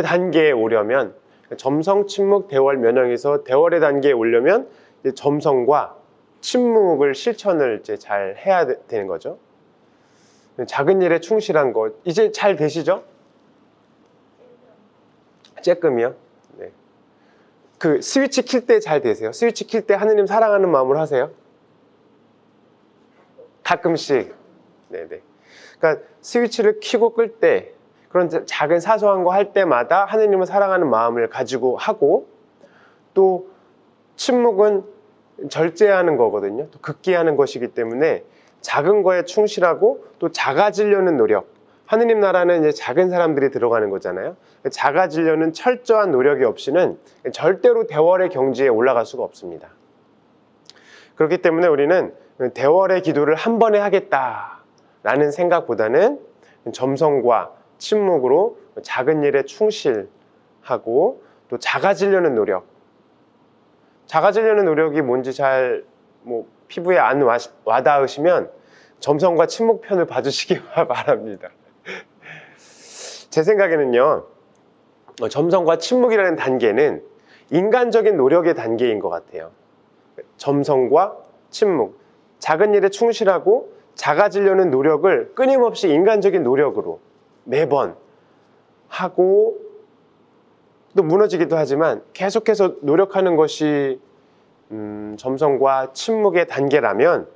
단계에 오려면, 점성, 침묵, 대월, 면역에서 대월의 단계에 오려면 이제 점성과 침묵을 실천을 이제 잘 해야 되는 거죠. 작은 일에 충실한 것, 이제 잘 되시죠? 쬐끔이요? 네. 그 스위치 킬 때 잘 되세요? 스위치 킬 때 하느님 사랑하는 마음으로 하세요? 가끔씩. 네네. 그러니까 스위치를 켜고 끌 때, 그런 작은 사소한 거 할 때마다 하느님을 사랑하는 마음을 가지고 하고, 또 침묵은 절제하는 거거든요. 또 극기하는 것이기 때문에 작은 거에 충실하고 또 작아지려는 노력. 하느님 나라는 이제 작은 사람들이 들어가는 거잖아요. 작아지려는 철저한 노력이 없이는 절대로 대월의 경지에 올라갈 수가 없습니다. 그렇기 때문에 우리는 대월의 기도를 한 번에 하겠다라는 생각보다는 점성과 침묵으로 작은 일에 충실하고 또 작아지려는 노력. 작아지려는 노력이 뭔지 잘 피부에 안 와닿으시면 점성과 침묵 편을 봐주시기 바랍니다. 제 생각에는요, 점성과 침묵이라는 단계는 인간적인 노력의 단계인 것 같아요. 점성과 침묵, 작은 일에 충실하고 작아지려는 노력을 끊임없이 인간적인 노력으로 매번 하고 또 무너지기도 하지만 계속해서 노력하는 것이 점성과 침묵의 단계라면,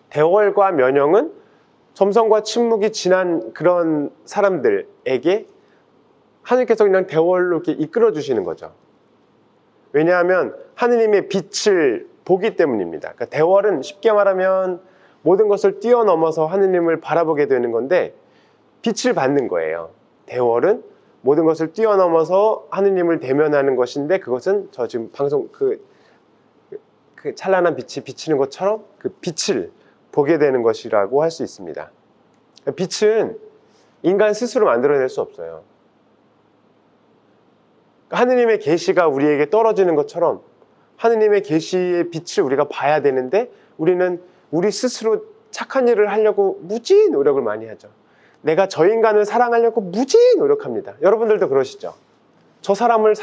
대월과 면역은 점성과 침묵이 지난 그런 사람들에게 하느님께서 그냥 대월로 이렇게 이끌어 주시는 거죠. 왜냐하면 하느님의 빛을 보기 때문입니다. 그러니까 대월은 쉽게 말하면 모든 것을 뛰어넘어서 하느님을 바라보게 되는 건데, 빛을 받는 거예요. 대월은 모든 것을 뛰어넘어서 하느님을 대면하는 것인데, 그것은 저 지금 방송 그 찬란한 빛이 비치는 것처럼 그 빛을 보게 되는 것이라고 할 수 있습니다. 빛은 인간 스스로 만들어낼 수 없어요. 하느님의 계시가 우리에게 떨어지는 것처럼 하느님의 계시의 빛을 우리가 봐야 되는데, 우리는 우리 스스로 착한 일을 하려고 무지 노력을 많이 하죠. 내가 저 인간을 사랑하려고 무지 노력합니다. 여러분들도 그러시죠? 저 사람을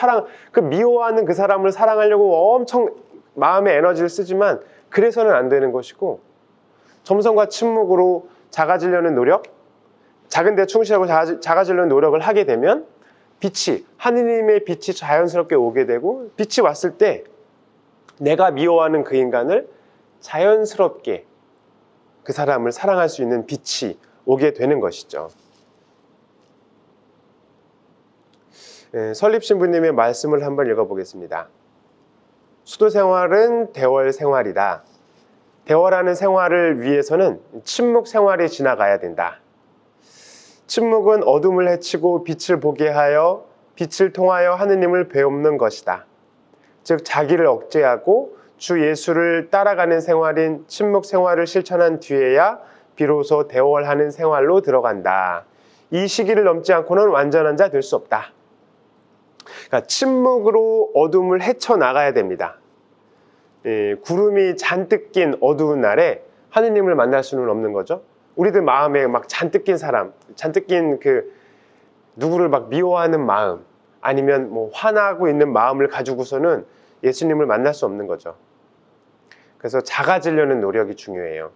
미워하는 그 사람을 사랑하려고 엄청 마음의 에너지를 쓰지만 그래서는 안 되는 것이고, 점성과 침묵으로 작아지려는 노력, 작은 데 충실하고 작아지려는 노력을 하게 되면 하느님의 빛이 자연스럽게 오게 되고, 빛이 왔을 때 내가 미워하는 그 인간을 자연스럽게 그 사람을 사랑할 수 있는 빛이 오게 되는 것이죠. 설립신부님의 말씀을 한번 읽어보겠습니다. 수도 생활은 대월 생활이다. 대월하는 생활을 위해서는 침묵 생활이 지나가야 된다. 침묵은 어둠을 헤치고 빛을 보게 하여 빛을 통하여 하느님을 배우는 것이다. 즉 자기를 억제하고 주 예수를 따라가는 생활인 침묵 생활을 실천한 뒤에야 비로소 대월하는 생활로 들어간다. 이 시기를 넘지 않고는 완전한 자 될 수 없다. 그러니까 침묵으로 어둠을 헤쳐나가야 됩니다. 구름이 잔뜩 낀 어두운 날에 하느님을 만날 수는 없는 거죠. 우리들 마음에 막 잔뜩 낀 사람, 잔뜩 낀 누구를 막 미워하는 마음, 아니면 화나고 있는 마음을 가지고서는 예수님을 만날 수 없는 거죠. 그래서 작아지려는 노력이 중요해요.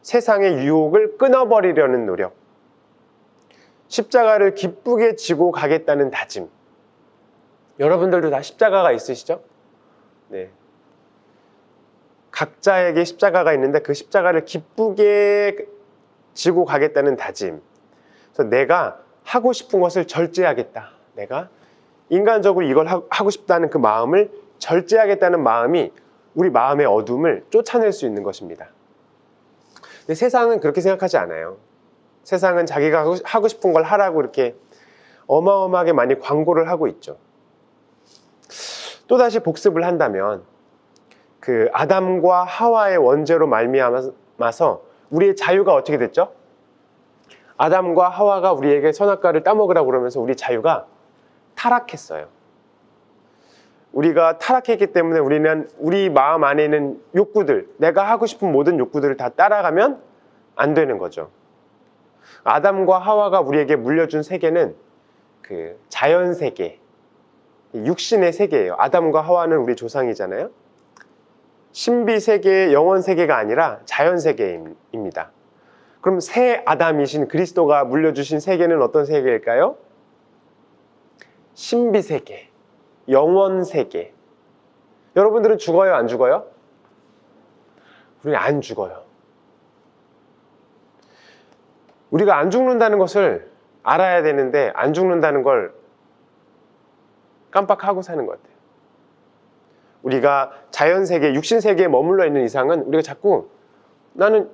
세상의 유혹을 끊어버리려는 노력, 십자가를 기쁘게 지고 가겠다는 다짐. 여러분들도 다 십자가가 있으시죠? 네. 각자에게 십자가가 있는데 그 십자가를 기쁘게 지고 가겠다는 다짐. 그래서 내가 하고 싶은 것을 절제하겠다. 내가 인간적으로 이걸 하고 싶다는 그 마음을 절제하겠다는 마음이 우리 마음의 어둠을 쫓아낼 수 있는 것입니다. 근데 세상은 그렇게 생각하지 않아요. 세상은 자기가 하고 싶은 걸 하라고 이렇게 어마어마하게 많이 광고를 하고 있죠. 또다시 복습을 한다면 그 아담과 하와의 원죄로 말미암아서 우리의 자유가 어떻게 됐죠? 아담과 하와가 우리에게 선악과를 따먹으라고 그러면서 우리 자유가 타락했어요. 우리가 타락했기 때문에 우리는 우리 마음 안에 있는 욕구들, 내가 하고 싶은 모든 욕구들을 다 따라가면 안 되는 거죠. 아담과 하와가 우리에게 물려준 세계는 그 자연 세계, 육신의 세계예요. 아담과 하와는 우리 조상이잖아요. 신비 세계, 영원 세계가 아니라 자연 세계입니다. 그럼 새 아담이신 그리스도가 물려주신 세계는 어떤 세계일까요? 신비 세계, 영원 세계. 여러분들은 죽어요, 안 죽어요? 우리는 안 죽어요. 우리가 안 죽는다는 것을 알아야 되는데 안 죽는다는 걸 깜빡하고 사는 것 같아요. 우리가 자연세계, 육신세계에 머물러 있는 이상은 우리가 자꾸 나는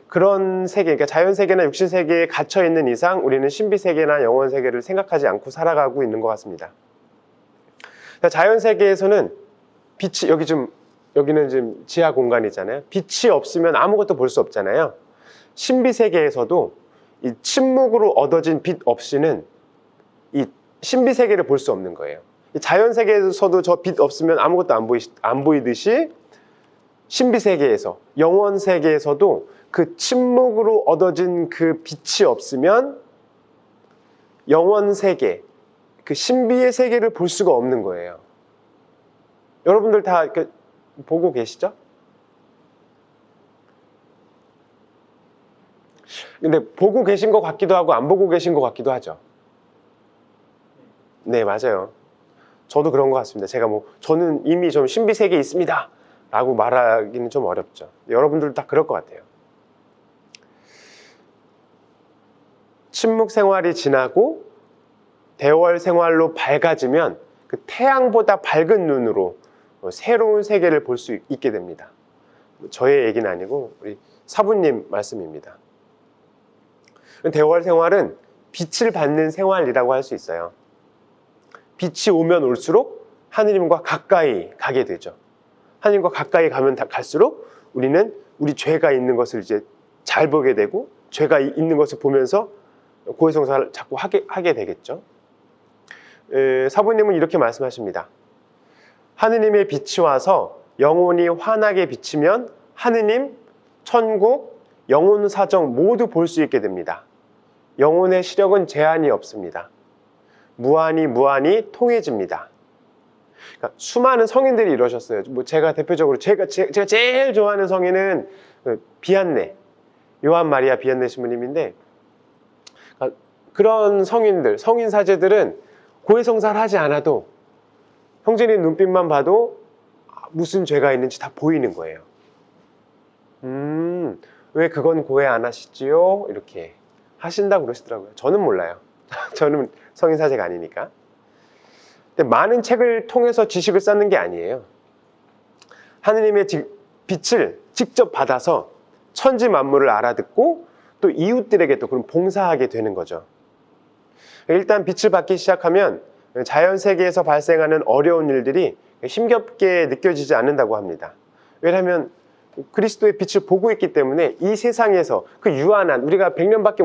그런 세계, 그러니까 자연세계나 육신세계에 갇혀 있는 이상 우리는 신비세계나 영원세계를 생각하지 않고 살아가고 있는 것 같습니다. 그러니까 자연세계에서는 빛이, 여기는 지금 지하 공간이잖아요. 빛이 없으면 아무것도 볼 수 없잖아요. 신비세계에서도 이 침묵으로 얻어진 빛 없이는 이 신비세계를 볼 수 없는 거예요. 자연세계에서도 저 빛 없으면 아무것도 안 보이듯이 신비세계에서, 영원세계에서도 그 침묵으로 얻어진 그 빛이 없으면 영원세계, 그 신비의 세계를 볼 수가 없는 거예요. 여러분들 다 이렇게 보고 계시죠? 근데 보고 계신 것 같기도 하고 안 보고 계신 것 같기도 하죠. 네, 맞아요. 저도 그런 것 같습니다. 제가 저는 이미 좀 신비세계에 있습니다 라고 말하기는 좀 어렵죠. 여러분들도 다 그럴 것 같아요. 침묵 생활이 지나고 대월 생활로 밝아지면 그 태양보다 밝은 눈으로 새로운 세계를 볼 수 있게 됩니다. 저의 얘기는 아니고 우리 사부님 말씀입니다. 대월 생활은 빛을 받는 생활이라고 할 수 있어요. 빛이 오면 올수록 하느님과 가까이 가게 되죠. 하느님과 가까이 가면 갈수록 우리는 우리 죄가 있는 것을 이제 잘 보게 되고 죄가 있는 것을 보면서 고해성사를 자꾸 하게 되겠죠. 사부님은 이렇게 말씀하십니다. 하느님의 빛이 와서 영혼이 환하게 비치면 하느님, 천국, 영혼 사정 모두 볼 수 있게 됩니다. 영혼의 시력은 제한이 없습니다. 무한히 통해집니다. 그러니까 수많은 성인들이 이러셨어요. 제가 대표적으로 제가 제일 좋아하는 성인은 비안네, 요한 마리아 비안네 신부님인데, 그런 성인들, 성인 사제들은 고해성사를 하지 않아도 형제님 눈빛만 봐도 무슨 죄가 있는지 다 보이는 거예요. 왜 그건 고해 안 하시지요? 이렇게 하신다고 그러시더라고요. 저는 몰라요. 저는 성인 사제가 아니니까. 근데 많은 책을 통해서 지식을 쌓는 게 아니에요. 하느님의 빛을 직접 받아서 천지 만물을 알아듣고 또 이웃들에게 또 그럼 봉사하게 되는 거죠. 일단 빛을 받기 시작하면 자연 세계에서 발생하는 어려운 일들이 힘겹게 느껴지지 않는다고 합니다. 왜냐하면 그리스도의 빛을 보고 있기 때문에 이 세상에서 그 유한한, 우리가 100년밖에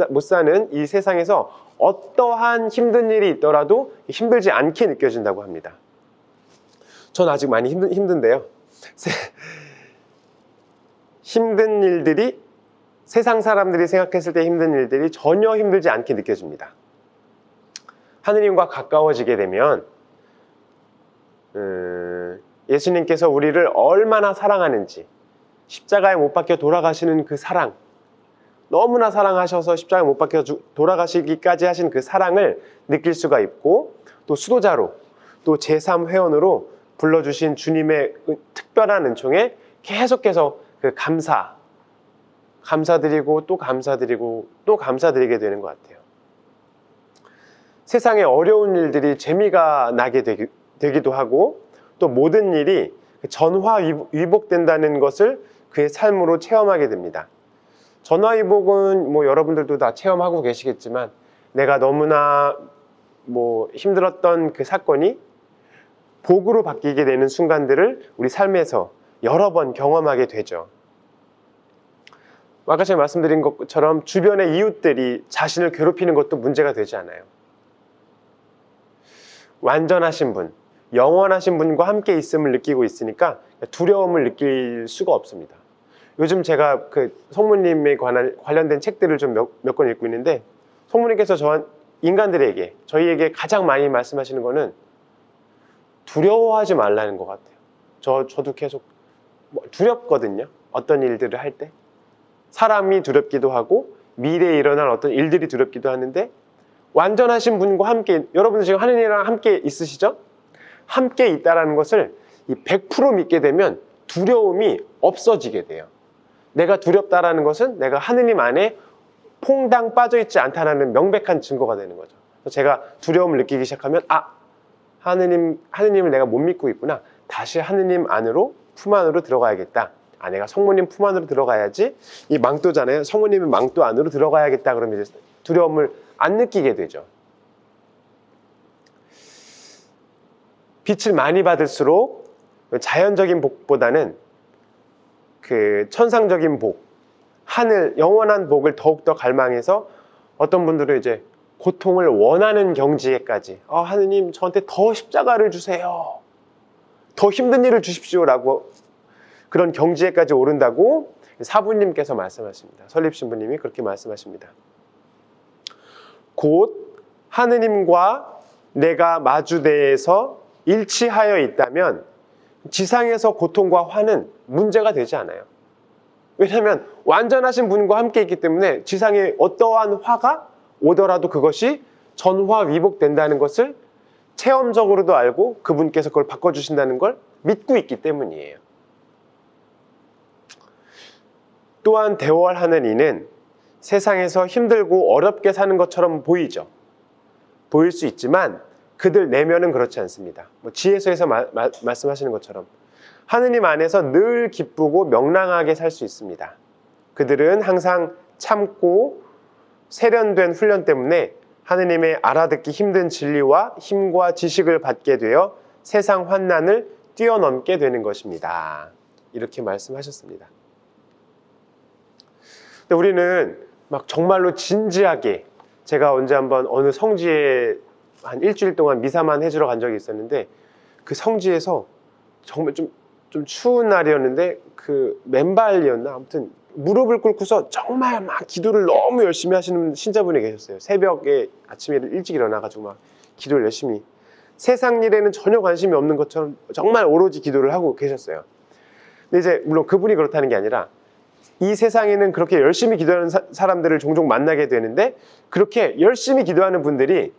못 사는 이 세상에서 어떠한 힘든 일이 있더라도 힘들지 않게 느껴진다고 합니다. 전 아직 많이 힘든데요. 힘든 일들이, 세상 사람들이 생각했을 때 힘든 일들이 전혀 힘들지 않게 느껴집니다. 하느님과 가까워지게 되면 예수님께서 우리를 얼마나 사랑하는지, 십자가에 못 박혀 돌아가시는 그 사랑, 너무나 사랑하셔서 십자가에 못 박혀 돌아가시기까지 하신 그 사랑을 느낄 수가 있고, 또 수도자로, 또 제3회원으로 불러주신 주님의 특별한 은총에 계속해서 그 감사드리고 또 감사드리고 또 감사드리게 되는 것 같아요. 세상에 어려운 일들이 재미가 나게 되기도 하고, 또 모든 일이 전화위복된다는 것을 그의 삶으로 체험하게 됩니다. 전화위복은 여러분들도 다 체험하고 계시겠지만, 내가 너무나 힘들었던 그 사건이 복으로 바뀌게 되는 순간들을 우리 삶에서 여러 번 경험하게 되죠. 아까 제가 말씀드린 것처럼 주변의 이웃들이 자신을 괴롭히는 것도 문제가 되지 않아요. 완전하신 분, 영원하신 분과 함께 있음을 느끼고 있으니까 두려움을 느낄 수가 없습니다. 요즘 제가 그 성모님에 관련된 책들을 좀 몇 권 읽고 있는데, 성모님께서 인간들에게, 저희에게 가장 많이 말씀하시는 거는 두려워하지 말라는 것 같아요. 저도 계속 두렵거든요. 어떤 일들을 할 때. 사람이 두렵기도 하고 미래에 일어날 어떤 일들이 두렵기도 하는데, 완전하신 분과 함께, 여러분들 지금 하느님이랑 함께 있으시죠? 함께 있다라는 것을 100% 믿게 되면 두려움이 없어지게 돼요. 내가 두렵다라는 것은 내가 하느님 안에 퐁당 빠져있지 않다라는 명백한 증거가 되는 거죠. 제가 두려움을 느끼기 시작하면 하느님을 내가 못 믿고 있구나. 다시 하느님 안으로, 품 안으로 들어가야겠다. 내가 성모님 품 안으로 들어가야지. 이 망토잖아요. 성모님의 망토 안으로 들어가야겠다. 그러면 이제 두려움을 안 느끼게 되죠. 빛을 많이 받을수록 자연적인 복보다는 그 천상적인 복, 하늘, 영원한 복을 더욱더 갈망해서 어떤 분들은 이제 고통을 원하는 경지에까지, 하느님 저한테 더 십자가를 주세요, 더 힘든 일을 주십시오라고 그런 경지에까지 오른다고 사부님께서 말씀하십니다. 설립신부님이 그렇게 말씀하십니다. 곧 하느님과 내가 마주대에서 일치하여 있다면 지상에서 고통과 화는 문제가 되지 않아요. 왜냐하면 완전하신 분과 함께 있기 때문에 지상에 어떠한 화가 오더라도 그것이 전화 위복된다는 것을 체험적으로도 알고 그분께서 그걸 바꿔주신다는 걸 믿고 있기 때문이에요. 또한 대월하는 이는 세상에서 힘들고 어렵게 사는 것처럼 보이죠. 보일 수 있지만 그들 내면은 그렇지 않습니다. 지혜서에서 말씀하시는 것처럼 하느님 안에서 늘 기쁘고 명랑하게 살 수 있습니다. 그들은 항상 참고 세련된 훈련 때문에 하느님의 알아듣기 힘든 진리와 힘과 지식을 받게 되어 세상 환난을 뛰어넘게 되는 것입니다. 이렇게 말씀하셨습니다. 근데 우리는 막 정말로 진지하게, 제가 언제 한번 어느 성지에 한 일주일 동안 미사만 해주러 간 적이 있었는데, 그 성지에서 정말 좀 추운 날이었는데 그 맨발이었나, 아무튼 무릎을 꿇고서 정말 막 기도를 너무 열심히 하시는 신자분이 계셨어요. 새벽에 아침에 일찍 일어나가지고 막 기도를 열심히, 세상 일에는 전혀 관심이 없는 것처럼 정말 오로지 기도를 하고 계셨어요. 근데 이제 물론 그분이 그렇다는 게 아니라 이 세상에는 그렇게 열심히 기도하는 사람들을 종종 만나게 되는데, 그렇게 열심히 기도하는 분들이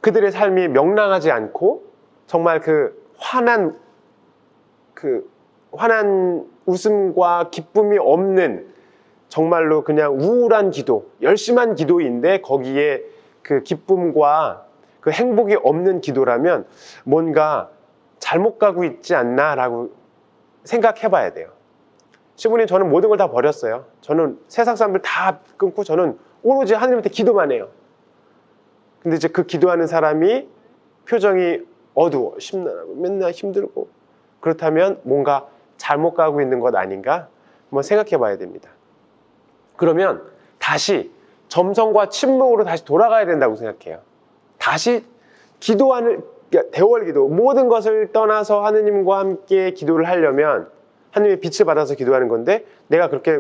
그들의 삶이 명랑하지 않고 정말 환한 웃음과 기쁨이 없는, 정말로 그냥 우울한 기도, 열심한 기도인데 거기에 그 기쁨과 그 행복이 없는 기도라면 뭔가 잘못 가고 있지 않나라고 생각해 봐야 돼요. 시부님, 저는 모든 걸 다 버렸어요. 저는 세상 사람들 다 끊고 저는 오로지 하느님한테 기도만 해요. 근데 이제 그 기도하는 사람이 표정이 어두워, 심란하고 맨날 힘들고, 그렇다면 뭔가 잘못 가고 있는 것 아닌가? 한번 생각해 봐야 됩니다. 그러면 다시 점성과 침묵으로 다시 돌아가야 된다고 생각해요. 다시 기도하는, 대월 기도, 모든 것을 떠나서 하느님과 함께 기도를 하려면 하느님의 빛을 받아서 기도하는 건데, 내가 그렇게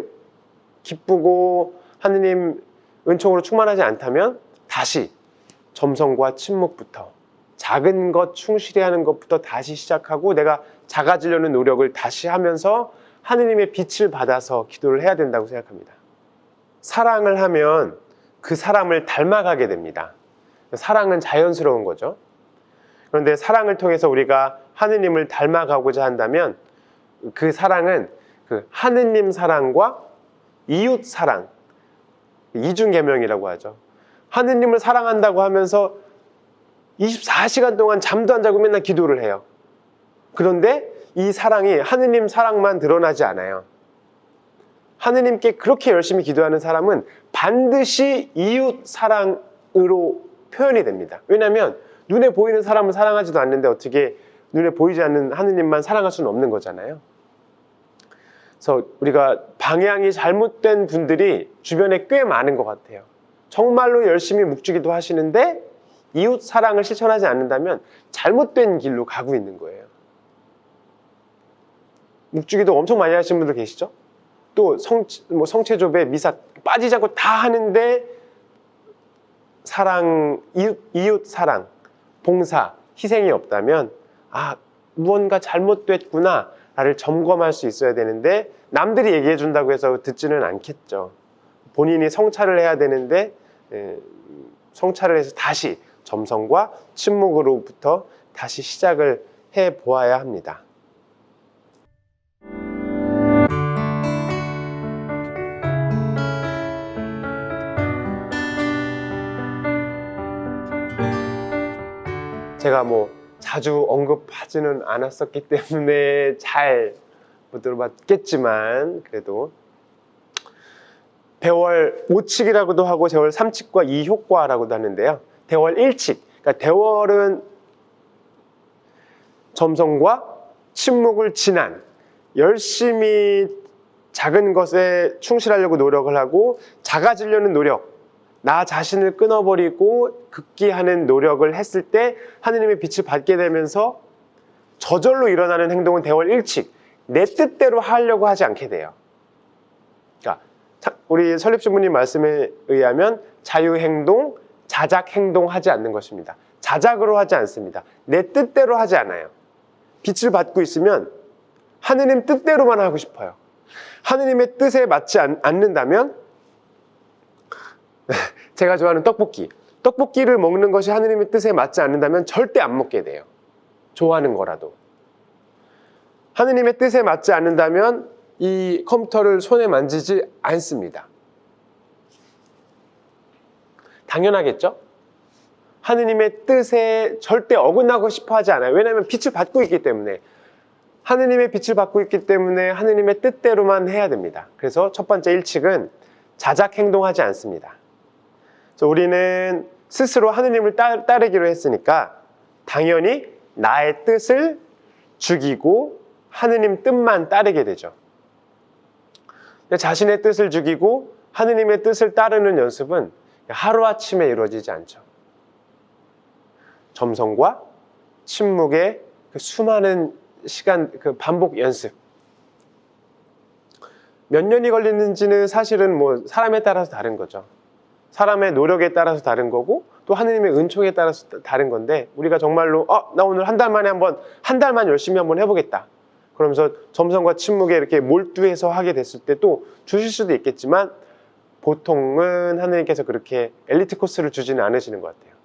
기쁘고 하느님 은총으로 충만하지 않다면 다시 점성과 침묵부터, 작은 것 충실히 하는 것부터 다시 시작하고 내가 작아지려는 노력을 다시 하면서 하느님의 빛을 받아서 기도를 해야 된다고 생각합니다. 사랑을 하면 그 사람을 닮아가게 됩니다. 사랑은 자연스러운 거죠. 그런데 사랑을 통해서 우리가 하느님을 닮아가고자 한다면 그 사랑은 그 하느님 사랑과 이웃 사랑, 이중계명이라고 하죠. 하느님을 사랑한다고 하면서 24시간 동안 잠도 안 자고 맨날 기도를 해요. 그런데 이 사랑이 하느님 사랑만 드러나지 않아요. 하느님께 그렇게 열심히 기도하는 사람은 반드시 이웃 사랑으로 표현이 됩니다. 왜냐하면 눈에 보이는 사람을 사랑하지도 않는데 어떻게 눈에 보이지 않는 하느님만 사랑할 수는 없는 거잖아요. 그래서 우리가 방향이 잘못된 분들이 주변에 꽤 많은 것 같아요. 정말로 열심히 묵주기도 하시는데 이웃 사랑을 실천하지 않는다면 잘못된 길로 가고 있는 거예요. 묵주기도 엄청 많이 하시는 분들 계시죠? 또 성체조배 미사 빠지지 않고 다 하는데 사랑, 이웃 사랑, 봉사, 희생이 없다면 무언가 잘못됐구나 나를 점검할 수 있어야 되는데 남들이 얘기해 준다고 해서 듣지는 않겠죠. 본인이 성찰을 해야 되는데 성찰을 해서 다시 점성과 침묵으로부터 다시 시작을 해 보아야 합니다. 제가 자주 언급하지는 않았었기 때문에 잘 못 들어봤겠지만 그래도 대월 5칙이라고도 하고 대월 3칙과 2효과라고도 하는데요. 대월 1칙, 그러니까 대월은 점성과 침묵을 지난 열심히 작은 것에 충실하려고 노력을 하고 작아지려는 노력, 나 자신을 끊어버리고 극기하는 노력을 했을 때 하느님의 빛을 받게 되면서 저절로 일어나는 행동은 대월 1칙, 내 뜻대로 하려고 하지 않게 돼요. 그러니까 우리 설립주부님 말씀에 의하면 자유행동, 자작행동 하지 않는 것입니다. 자작으로 하지 않습니다. 내 뜻대로 하지 않아요. 빛을 받고 있으면 하느님 뜻대로만 하고 싶어요. 하느님의 뜻에 맞지 않는다면 제가 좋아하는 떡볶이를 먹는 것이 하느님의 뜻에 맞지 않는다면 절대 안 먹게 돼요. 좋아하는 거라도. 하느님의 뜻에 맞지 않는다면 이 컴퓨터를 손에 만지지 않습니다. 당연하겠죠? 하느님의 뜻에 절대 어긋나고 싶어 하지 않아요. 왜냐하면 빛을 받고 있기 때문에. 하느님의 빛을 받고 있기 때문에 하느님의 뜻대로만 해야 됩니다. 그래서 첫 번째 1칙은 자작 행동하지 않습니다. 우리는 스스로 하느님을 따르기로 했으니까 당연히 나의 뜻을 죽이고 하느님 뜻만 따르게 되죠. 자신의 뜻을 죽이고 하느님의 뜻을 따르는 연습은 하루아침에 이루어지지 않죠. 점성과 침묵의 그 수많은 시간, 그 반복 연습. 몇 년이 걸리는지는 사실은 사람에 따라서 다른 거죠. 사람의 노력에 따라서 다른 거고 또 하느님의 은총에 따라서 다른 건데 우리가 정말로 나 오늘 한 달만 열심히 한번 해보겠다. 그러면서 점성과 침묵에 이렇게 몰두해서 하게 됐을 때 또 주실 수도 있겠지만 보통은 하느님께서 그렇게 엘리트 코스를 주지는 않으시는 것 같아요.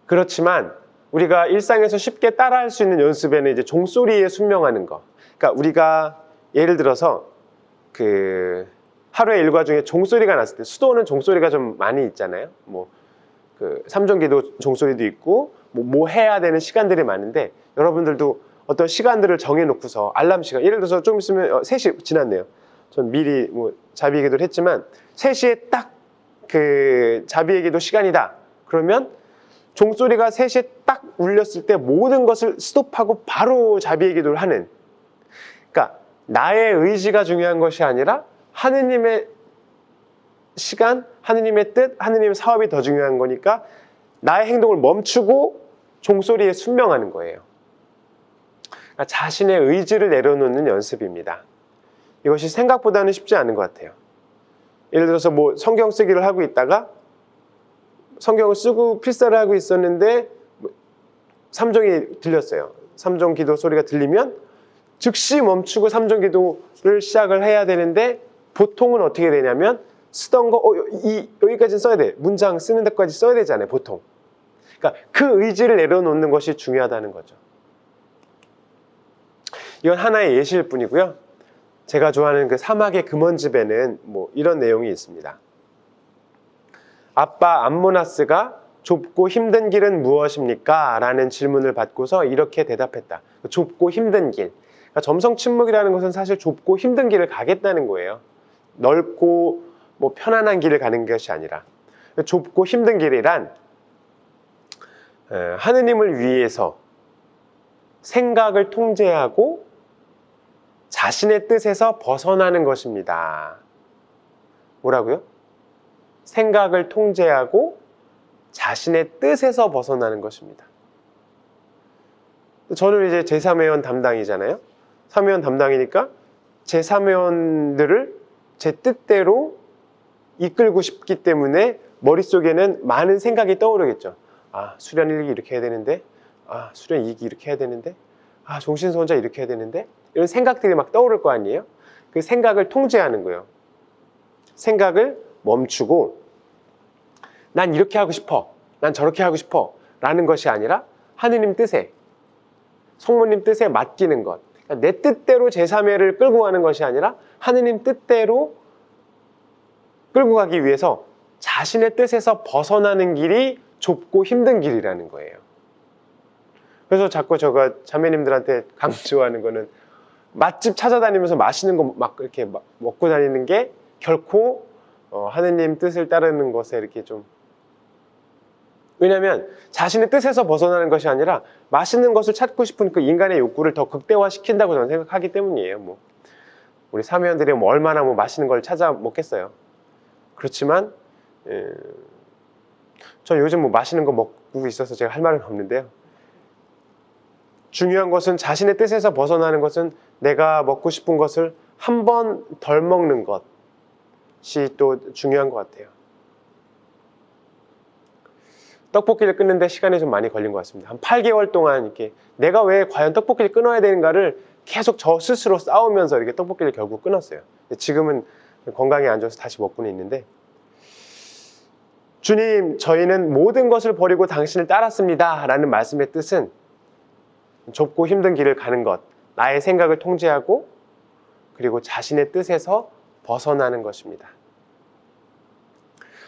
그렇지만 우리가 일상에서 쉽게 따라할 수 있는 연습에는 이제 종소리에 순명하는 거. 그러니까 우리가 예를 들어서 하루의 일과 중에 종소리가 났을 때, 수도는 종소리가 좀 많이 있잖아요. 삼종기도 종소리도 있고 뭐 해야 되는 시간들이 많은데 여러분들도 어떤 시간들을 정해놓고서 알람 시간, 예를 들어서 좀 있으면 3시 지났네요. 전 미리 자비의 기도를 했지만 3시에 딱 자비의 기도 시간이다. 그러면 종소리가 3시에 딱 울렸을 때 모든 것을 스톱하고 바로 자비의 기도를 하는, 그러니까 나의 의지가 중요한 것이 아니라 하느님의 시간, 하느님의 뜻, 하느님의 사업이 더 중요한 거니까 나의 행동을 멈추고 종소리에 순명하는 거예요. 그러니까 자신의 의지를 내려놓는 연습입니다. 이것이 생각보다는 쉽지 않은 것 같아요. 예를 들어서 성경 쓰기를 하고 있다가 성경을 쓰고 필사를 하고 있었는데 삼종이 들렸어요. 삼종 기도 소리가 들리면 즉시 멈추고 삼종 기도를 시작을 해야 되는데 보통은 어떻게 되냐면 쓰던 거 여기까지는 써야 돼. 문장 쓰는 데까지 써야 되잖아요. 보통. 그러니까 그 의지를 내려놓는 것이 중요하다는 거죠. 이건 하나의 예시일 뿐이고요. 제가 좋아하는 그 사막의 금원집에는 이런 내용이 있습니다. 아빠 암모나스가 좁고 힘든 길은 무엇입니까? 라는 질문을 받고서 이렇게 대답했다. 좁고 힘든 길. 그러니까 점성침묵이라는 것은 사실 좁고 힘든 길을 가겠다는 거예요. 넓고 편안한 길을 가는 것이 아니라 좁고 힘든 길이란 하느님을 위해서 생각을 통제하고 자신의 뜻에서 벗어나는 것입니다. 뭐라고요? 생각을 통제하고 자신의 뜻에서 벗어나는 것입니다. 저는 이제 제3회원 담당이잖아요. 3회원 담당이니까 제3회원들을 제 뜻대로 이끌고 싶기 때문에 머릿속에는 많은 생각이 떠오르겠죠. 아, 수련 1기 이렇게 해야 되는데, 아, 수련 2기 이렇게 해야 되는데, 아, 종신소 혼자 이렇게 해야 되는데, 이런 생각들이 막 떠오를 거 아니에요? 그 생각을 통제하는 거예요. 생각을 멈추고 난 이렇게 하고 싶어, 난 저렇게 하고 싶어 라는 것이 아니라 하느님 뜻에, 성모님 뜻에 맡기는 것. 그러니까 내 뜻대로 제3회를 끌고 가는 것이 아니라 하느님 뜻대로 끌고 가기 위해서 자신의 뜻에서 벗어나는 길이 좁고 힘든 길이라는 거예요. 그래서 자꾸 제가 자매님들한테 강조하는 거는 맛집 찾아다니면서 맛있는 거 막 이렇게 막 먹고 다니는 게 결코 하느님 뜻을 따르는 것에 이렇게 좀, 왜냐하면 자신의 뜻에서 벗어나는 것이 아니라 맛있는 것을 찾고 싶은 그 인간의 욕구를 더 극대화시킨다고 저는 생각하기 때문이에요. 뭐 우리 사모님들이 뭐 얼마나 뭐 맛있는 걸 찾아 먹겠어요. 그렇지만 전 요즘 뭐 맛있는 거 먹고 있어서 제가 할 말은 없는데요. 중요한 것은 자신의 뜻에서 벗어나는 것은 내가 먹고 싶은 것을 한 번 덜 먹는 것이 또 중요한 것 같아요. 떡볶이를 끊는데 시간이 좀 많이 걸린 것 같습니다. 한 8개월 동안 이렇게 내가 왜 과연 떡볶이를 끊어야 되는가를 계속 저 스스로 싸우면서 이렇게 떡볶이를 결국 끊었어요. 지금은 건강이 안 좋아서 다시 먹고는 있는데, 주님, 저희는 모든 것을 버리고 당신을 따랐습니다 라는 말씀의 뜻은 좁고 힘든 길을 가는 것, 나의 생각을 통제하고 그리고 자신의 뜻에서 벗어나는 것입니다.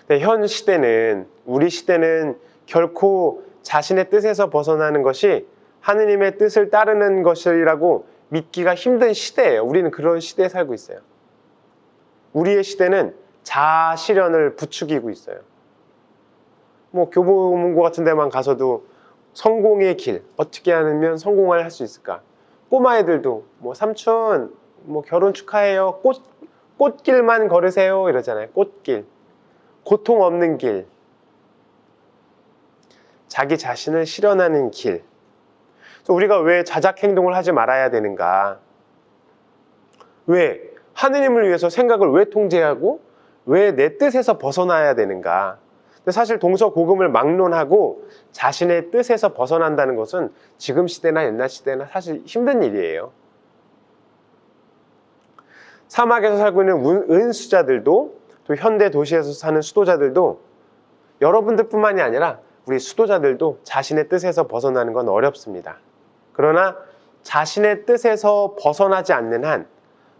근데 현 시대는, 우리 시대는 결코 자신의 뜻에서 벗어나는 것이 하느님의 뜻을 따르는 것이라고 믿기가 힘든 시대예요. 우리는 그런 시대에 살고 있어요. 우리의 시대는 자아 실현을 부추기고 있어요. 뭐 교보문고 같은 데만 가서도 성공의 길, 어떻게 하면 성공을 할 수 있을까? 꼬마 애들도 뭐 삼촌 뭐 결혼 축하해요, 꽃길만 걸으세요 이러잖아요. 꽃길, 고통 없는 길, 자기 자신을 실현하는 길. 그래서 우리가 왜 자작 행동을 하지 말아야 되는가? 왜? 하느님을 위해서 생각을 왜 통제하고 왜 내 뜻에서 벗어나야 되는가? 근데 사실 동서고금을 막론하고 자신의 뜻에서 벗어난다는 것은 지금 시대나 옛날 시대나 사실 힘든 일이에요. 사막에서 살고 있는 은수자들도, 또 현대 도시에서 사는 수도자들도, 여러분들뿐만이 아니라 우리 수도자들도 자신의 뜻에서 벗어나는 건 어렵습니다. 그러나 자신의 뜻에서 벗어나지 않는 한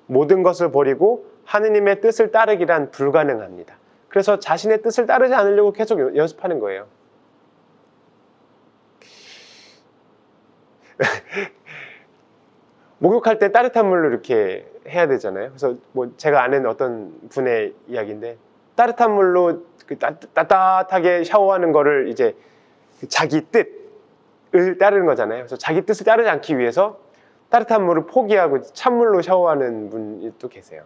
모든 것을 버리고 하느님의 뜻을 따르기란 불가능합니다. 그래서 자신의 뜻을 따르지 않으려고 계속 연습하는 거예요. 목욕할 때 따뜻한 물로 이렇게 해야 되잖아요. 그래서 뭐 제가 아는 어떤 분의 이야기인데, 따뜻한 물로 따뜻하게 샤워하는 거를 이제 자기 뜻을 따르는 거잖아요. 그래서 자기 뜻을 따르지 않기 위해서 따뜻한 물을 포기하고 찬물로 샤워하는 분이 또 계세요.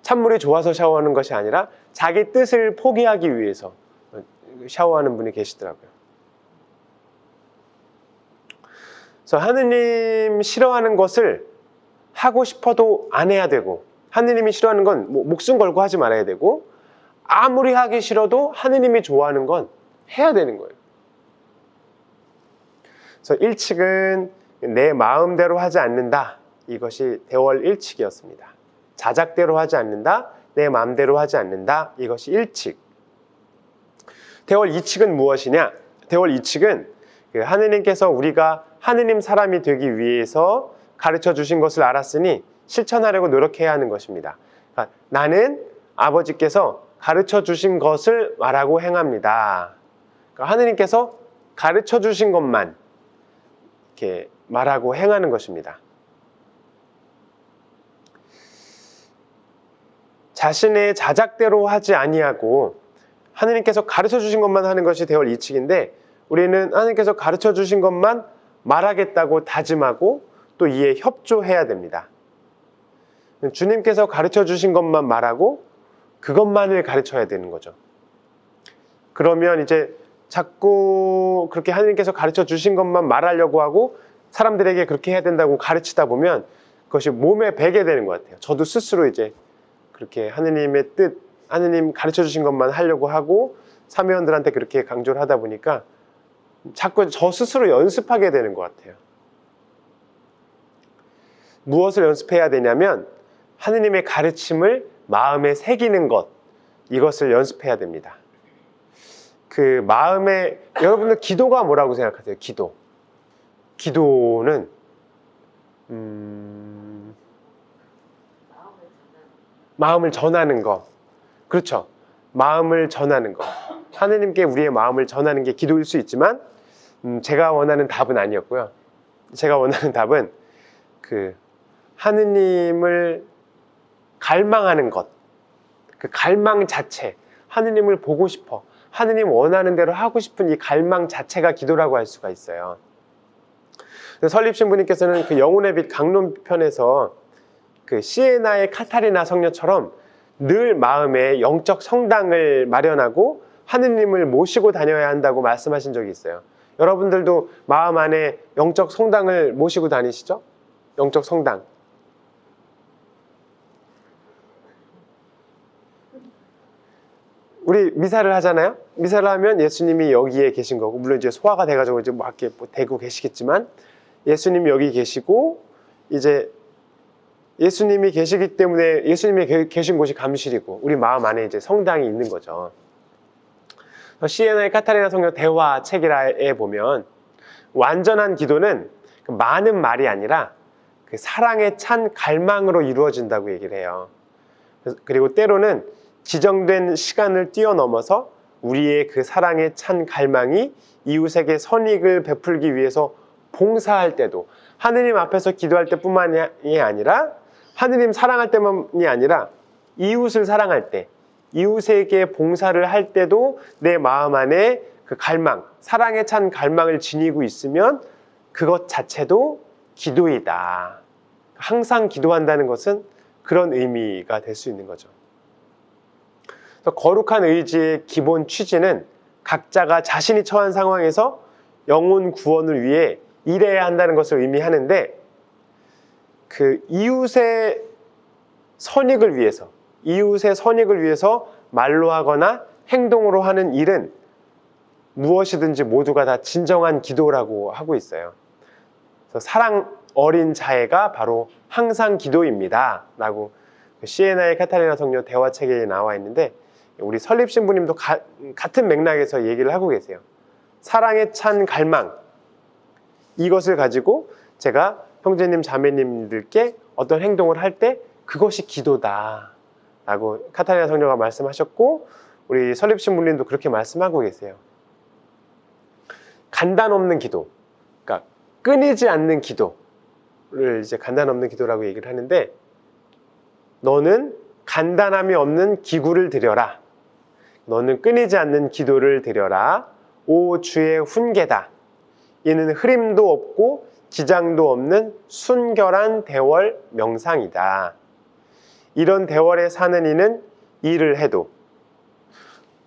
찬물이 좋아서 샤워하는 것이 아니라 자기 뜻을 포기하기 위해서 샤워하는 분이 계시더라고요. 그래서 하느님 싫어하는 것을 하고 싶어도 안 해야 되고, 하느님이 싫어하는 건 뭐 목숨 걸고 하지 말아야 되고, 아무리 하기 싫어도 하느님이 좋아하는 건 해야 되는 거예요. 그래서 1칙은 내 마음대로 하지 않는다. 이것이 대월 1칙이었습니다. 자작대로 하지 않는다. 내 마음대로 하지 않는다. 이것이 1칙. 대월 2칙은 무엇이냐? 대월 2칙은 하느님께서 우리가 하느님 사람이 되기 위해서 가르쳐 주신 것을 알았으니 실천하려고 노력해야 하는 것입니다. 그러니까 나는 아버지께서 가르쳐 주신 것을 말하고 행합니다. 그러니까 하느님께서 가르쳐 주신 것만 이렇게 말하고 행하는 것입니다. 자신의 자작대로 하지 아니하고 하느님께서 가르쳐 주신 것만 하는 것이 대월 2칙인데, 우리는 하느님께서 가르쳐 주신 것만 말하겠다고 다짐하고 또 이에 협조해야 됩니다. 주님께서 가르쳐 주신 것만 말하고 그것만을 가르쳐야 되는 거죠. 그러면 이제 자꾸 그렇게 하느님께서 가르쳐 주신 것만 말하려고 하고 사람들에게 그렇게 해야 된다고 가르치다 보면 그것이 몸에 배게 되는 것 같아요. 저도 스스로 이제 그렇게 하느님의 뜻, 하느님 가르쳐 주신 것만 하려고 하고 사모님들한테 그렇게 강조를 하다 보니까 자꾸 저 스스로 연습하게 되는 것 같아요. 무엇을 연습해야 되냐면 하느님의 가르침을 마음에 새기는 것, 이것을 연습해야 됩니다. 그 마음에, 여러분들 기도가 뭐라고 생각하세요? 기도는 마음을 전하는 거. 그렇죠. 마음을 전하는 거. 하느님께 우리의 마음을 전하는 게 기도일 수 있지만 제가 원하는 답은 아니었고요. 제가 원하는 답은 그 하느님을 갈망하는 것, 그 갈망 자체, 하느님을 보고 싶어, 하느님 원하는 대로 하고 싶은 이 갈망 자체가 기도라고 할 수가 있어요. 설립신부님께서는 그 영혼의 빛 강론편에서 그 시에나의 카타리나 성녀처럼 늘 마음에 영적 성당을 마련하고 하느님을 모시고 다녀야 한다고 말씀하신 적이 있어요. 여러분들도 마음 안에 영적 성당을 모시고 다니시죠? 영적 성당. 우리 미사를 하잖아요. 미사를 하면 예수님이 여기에 계신 거고, 물론 이제 소화가 돼가지고 이제 막 이렇게 대고 계시겠지만, 예수님이 여기 계시고, 이제 예수님이 계시기 때문에 예수님이 계신 곳이 감실이고, 우리 마음 안에 이제 성당이 있는 거죠. 시에나의 카타리나 성녀 대화 책에 보면 완전한 기도는 많은 말이 아니라 그 사랑에 찬 갈망으로 이루어진다고 얘기를 해요. 그리고 때로는 지정된 시간을 뛰어넘어서 우리의 그 사랑에 찬 갈망이 이웃에게 선익을 베풀기 위해서 봉사할 때도, 하느님 앞에서 기도할 때뿐만이 아니라 하느님 사랑할 때만이 아니라 이웃을 사랑할 때, 이웃에게 봉사를 할 때도 내 마음 안에 그 갈망, 사랑에 찬 갈망을 지니고 있으면 그것 자체도 기도이다. 항상 기도한다는 것은 그런 의미가 될 수 있는 거죠. 거룩한 의지의 기본 취지는 각자가 자신이 처한 상황에서 영혼 구원을 위해 일해야 한다는 것을 의미하는데, 그 이웃의 선익을 위해서 말로 하거나 행동으로 하는 일은 무엇이든지 모두가 다 진정한 기도라고 하고 있어요. 그래서 사랑 어린 자애가 바로 항상 기도입니다 라고 시에나의 카타리나 성녀 대화책에 나와 있는데, 우리 설립신부님도 같은 맥락에서 얘기를 하고 계세요. 사랑에 찬 갈망, 이것을 가지고 제가 형제님 자매님들께 어떤 행동을 할 때 그것이 기도다 라고 카타리나 성녀가 말씀하셨고, 우리 설립신부님도 그렇게 말씀하고 계세요. 간단 없는 기도, 그러니까 끊이지 않는 기도를 이제 간단 없는 기도라고 얘기를 하는데, 너는 간단함이 없는 기구를 드려라, 너는 끊이지 않는 기도를 드려라, 오 주의 훈계다, 이는 흐림도 없고 지장도 없는 순결한 대월 명상이다. 이런 대월에 사는 이는 일을 해도,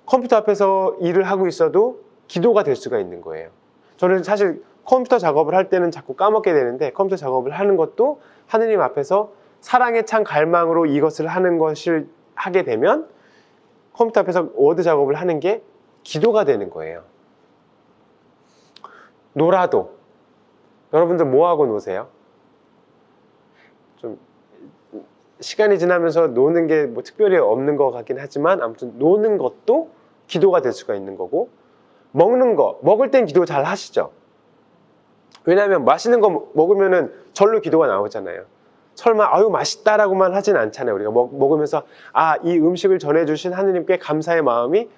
컴퓨터 앞에서 일을 하고 있어도 기도가 될 수가 있는 거예요. 저는 사실 컴퓨터 작업을 할 때는 자꾸 까먹게 되는데, 컴퓨터 작업을 하는 것도 하느님 앞에서 사랑에 찬 갈망으로 이것을 하는 것을 하게 되면 컴퓨터 앞에서 워드 작업을 하는 게 기도가 되는 거예요. 놀아도, 여러분들 뭐 하고 노세요? 좀 시간이 지나면서 노는 게 뭐 특별히 없는 것 같긴 하지만, 아무튼 노는 것도 기도가 될 수가 있는 거고, 먹는 거, 먹을 땐 기도 잘 하시죠? 왜냐하면 맛있는 거 먹으면은 절로 기도가 나오잖아요. 설마 아유 맛있다라고만 하진 않잖아요. 우리가 먹으면서 이 음식을 전해주신 하느님께 감사의 마음이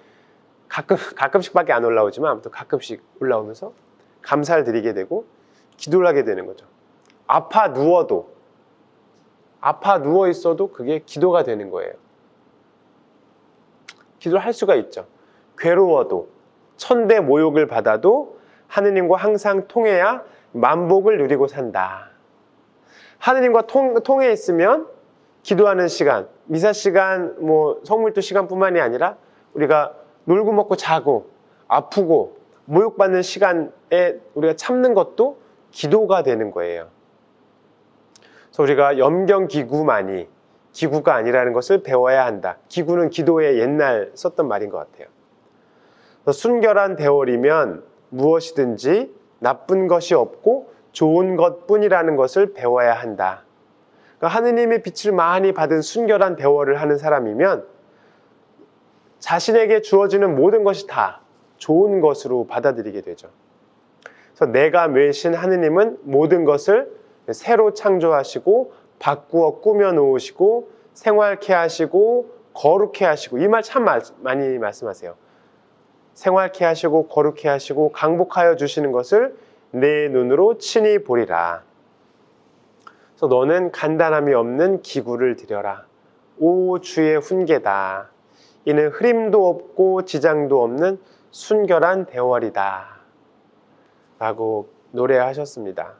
가끔씩밖에 안 올라오지만 아무튼 가끔씩 올라오면서 감사를 드리게 되고 기도를 하게 되는 거죠. 아파 누워 있어도 그게 기도가 되는 거예요. 기도를 할 수가 있죠. 괴로워도, 천대 모욕을 받아도 하느님과 항상 통해야 만복을 누리고 산다. 하느님과 통해 있으면 기도하는 시간, 미사 시간, 성물도 시간뿐만이 아니라 우리가 놀고 먹고 자고 아프고 모욕받는 시간에 우리가 참는 것도 기도가 되는 거예요. 그래서 우리가 염경기구만이 기구가 아니라는 것을 배워야 한다. 기구는 기도에 옛날 썼던 말인 것 같아요. 그래서 순결한 대월이면 무엇이든지 나쁜 것이 없고 좋은 것뿐이라는 것을 배워야 한다. 그러니까 하느님의 빛을 많이 받은 순결한 대월을 하는 사람이면 자신에게 주어지는 모든 것이 다 좋은 것으로 받아들이게 되죠. 그래서 내가 메신 하느님은 모든 것을 새로 창조하시고 바꾸어 꾸며 놓으시고 생활케 하시고 거룩케 하시고, 이 말 참 많이 말씀하세요. 생활케 하시고 거룩케 하시고 강복하여 주시는 것을 내 눈으로 친히 보리라. 그래서 너는 간단함이 없는 기구를 드려라. 오 주의 훈계다. 이는 흐림도 없고 지장도 없는 순결한 대월이다. 라고 노래하셨습니다.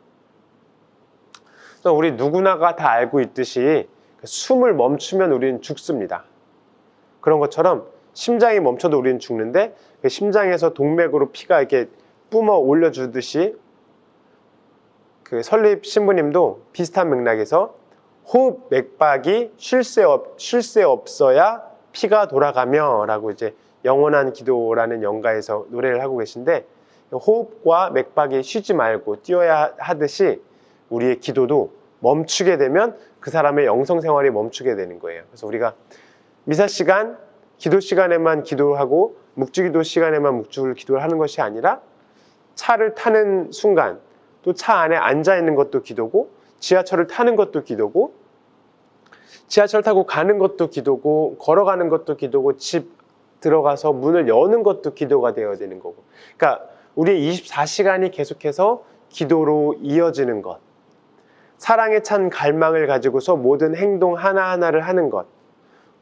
우리 누구나가 다 알고 있듯이 숨을 멈추면 우리는 죽습니다. 그런 것처럼 심장이 멈춰도 우리는 죽는데, 심장에서 동맥으로 피가 이렇게 뿜어 올려주듯이 그 설립 신부님도 비슷한 맥락에서 호흡 맥박이 쉴 새 없어야 피가 돌아가며 라고 이제 영원한 기도라는 연가에서 노래를 하고 계신데, 호흡과 맥박이 쉬지 말고 뛰어야 하듯이 우리의 기도도 멈추게 되면 그 사람의 영성 생활이 멈추게 되는 거예요. 그래서 우리가 미사 시간, 기도 시간에만 기도하고 묵주기도 시간에만 묵주를 기도를 하는 것이 아니라 차를 타는 순간, 또 차 안에 앉아 있는 것도 기도고, 지하철을 타는 것도 기도고, 지하철 타고 가는 것도 기도고, 걸어가는 것도 기도고, 집 들어가서 문을 여는 것도 기도가 되어야 되는 거고. 그러니까 우리의 24시간이 계속해서 기도로 이어지는 것, 사랑에 찬 갈망을 가지고서 모든 행동 하나하나를 하는 것,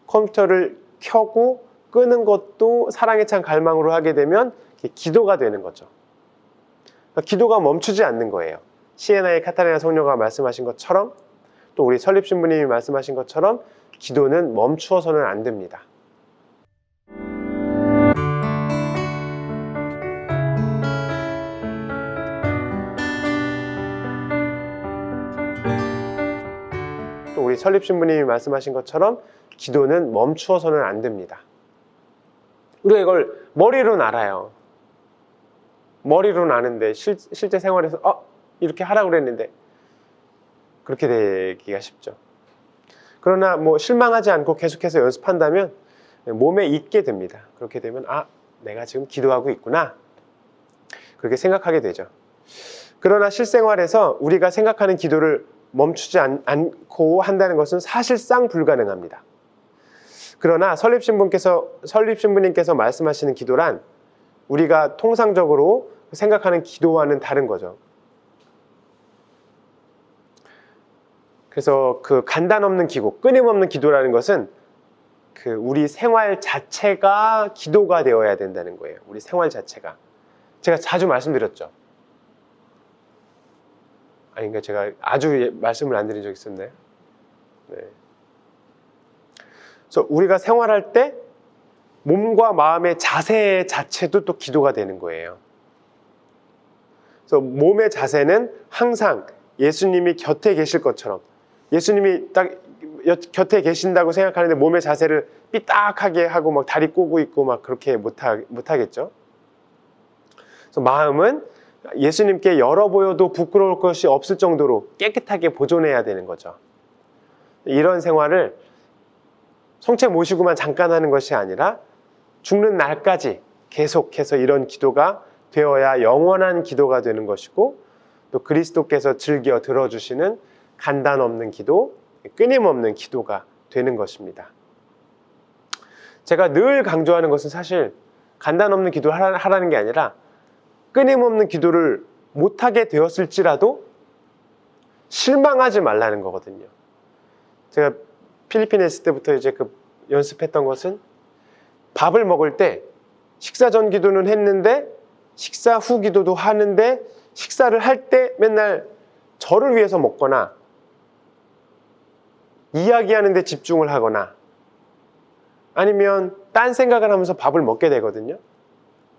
컴퓨터를 켜고 끄는 것도 사랑에 찬 갈망으로 하게 되면 기도가 되는 거죠. 그러니까 기도가 멈추지 않는 거예요. 시에나의 카타리나 성녀가 말씀하신 것처럼, 또 우리 설립 신부님이 말씀하신 것처럼 기도는 멈추어서는 안 됩니다. 또 우리 설립 신부님이 말씀하신 것처럼 기도는 멈추어서는 안 됩니다. 우리가 이걸 머리로는 알아요. 머리로는 아는데 실제 생활에서 이렇게 하라고 그랬는데 그렇게 되기가 쉽죠. 그러나 뭐 실망하지 않고 계속해서 연습한다면 몸에 익게 됩니다. 그렇게 되면 내가 지금 기도하고 있구나, 그렇게 생각하게 되죠. 그러나 실생활에서 우리가 생각하는 기도를 멈추지 않고 한다는 것은 사실상 불가능합니다. 그러나 설립 신부님께서 말씀하시는 기도란 우리가 통상적으로 생각하는 기도와는 다른 거죠. 그래서 그 간단 없는 기도, 끊임없는 기도라는 것은 그 우리 생활 자체가 기도가 되어야 된다는 거예요. 우리 생활 자체가. 제가 자주 말씀드렸죠. 아닌가, 제가 아주 말씀을 안 드린 적이 있었나요? 네. 그래서 우리가 생활할 때 몸과 마음의 자세 자체도 또 기도가 되는 거예요. 그래서 몸의 자세는 항상 예수님이 곁에 계실 것처럼, 예수님이 딱 곁에 계신다고 생각하는데 몸의 자세를 삐딱하게 하고 막 다리 꼬고 있고 막 그렇게 못하겠죠. 그래서 마음은 예수님께 열어보여도 부끄러울 것이 없을 정도로 깨끗하게 보존해야 되는 거죠. 이런 생활을 성체 모시고만 잠깐 하는 것이 아니라 죽는 날까지 계속해서 이런 기도가 되어야 영원한 기도가 되는 것이고, 또 그리스도께서 즐겨 들어주시는 간단 없는 기도, 끊임없는 기도가 되는 것입니다. 제가 늘 강조하는 것은 사실 간단 없는 기도를 하라는 게 아니라 끊임없는 기도를 못하게 되었을지라도 실망하지 말라는 거거든요. 제가 필리핀에 있을 때부터 이제 연습했던 것은 밥을 먹을 때 식사 전 기도는 했는데 식사 후 기도도 하는데, 식사를 할 때 맨날 저를 위해서 먹거나 이야기하는 데 집중을 하거나 아니면 딴 생각을 하면서 밥을 먹게 되거든요.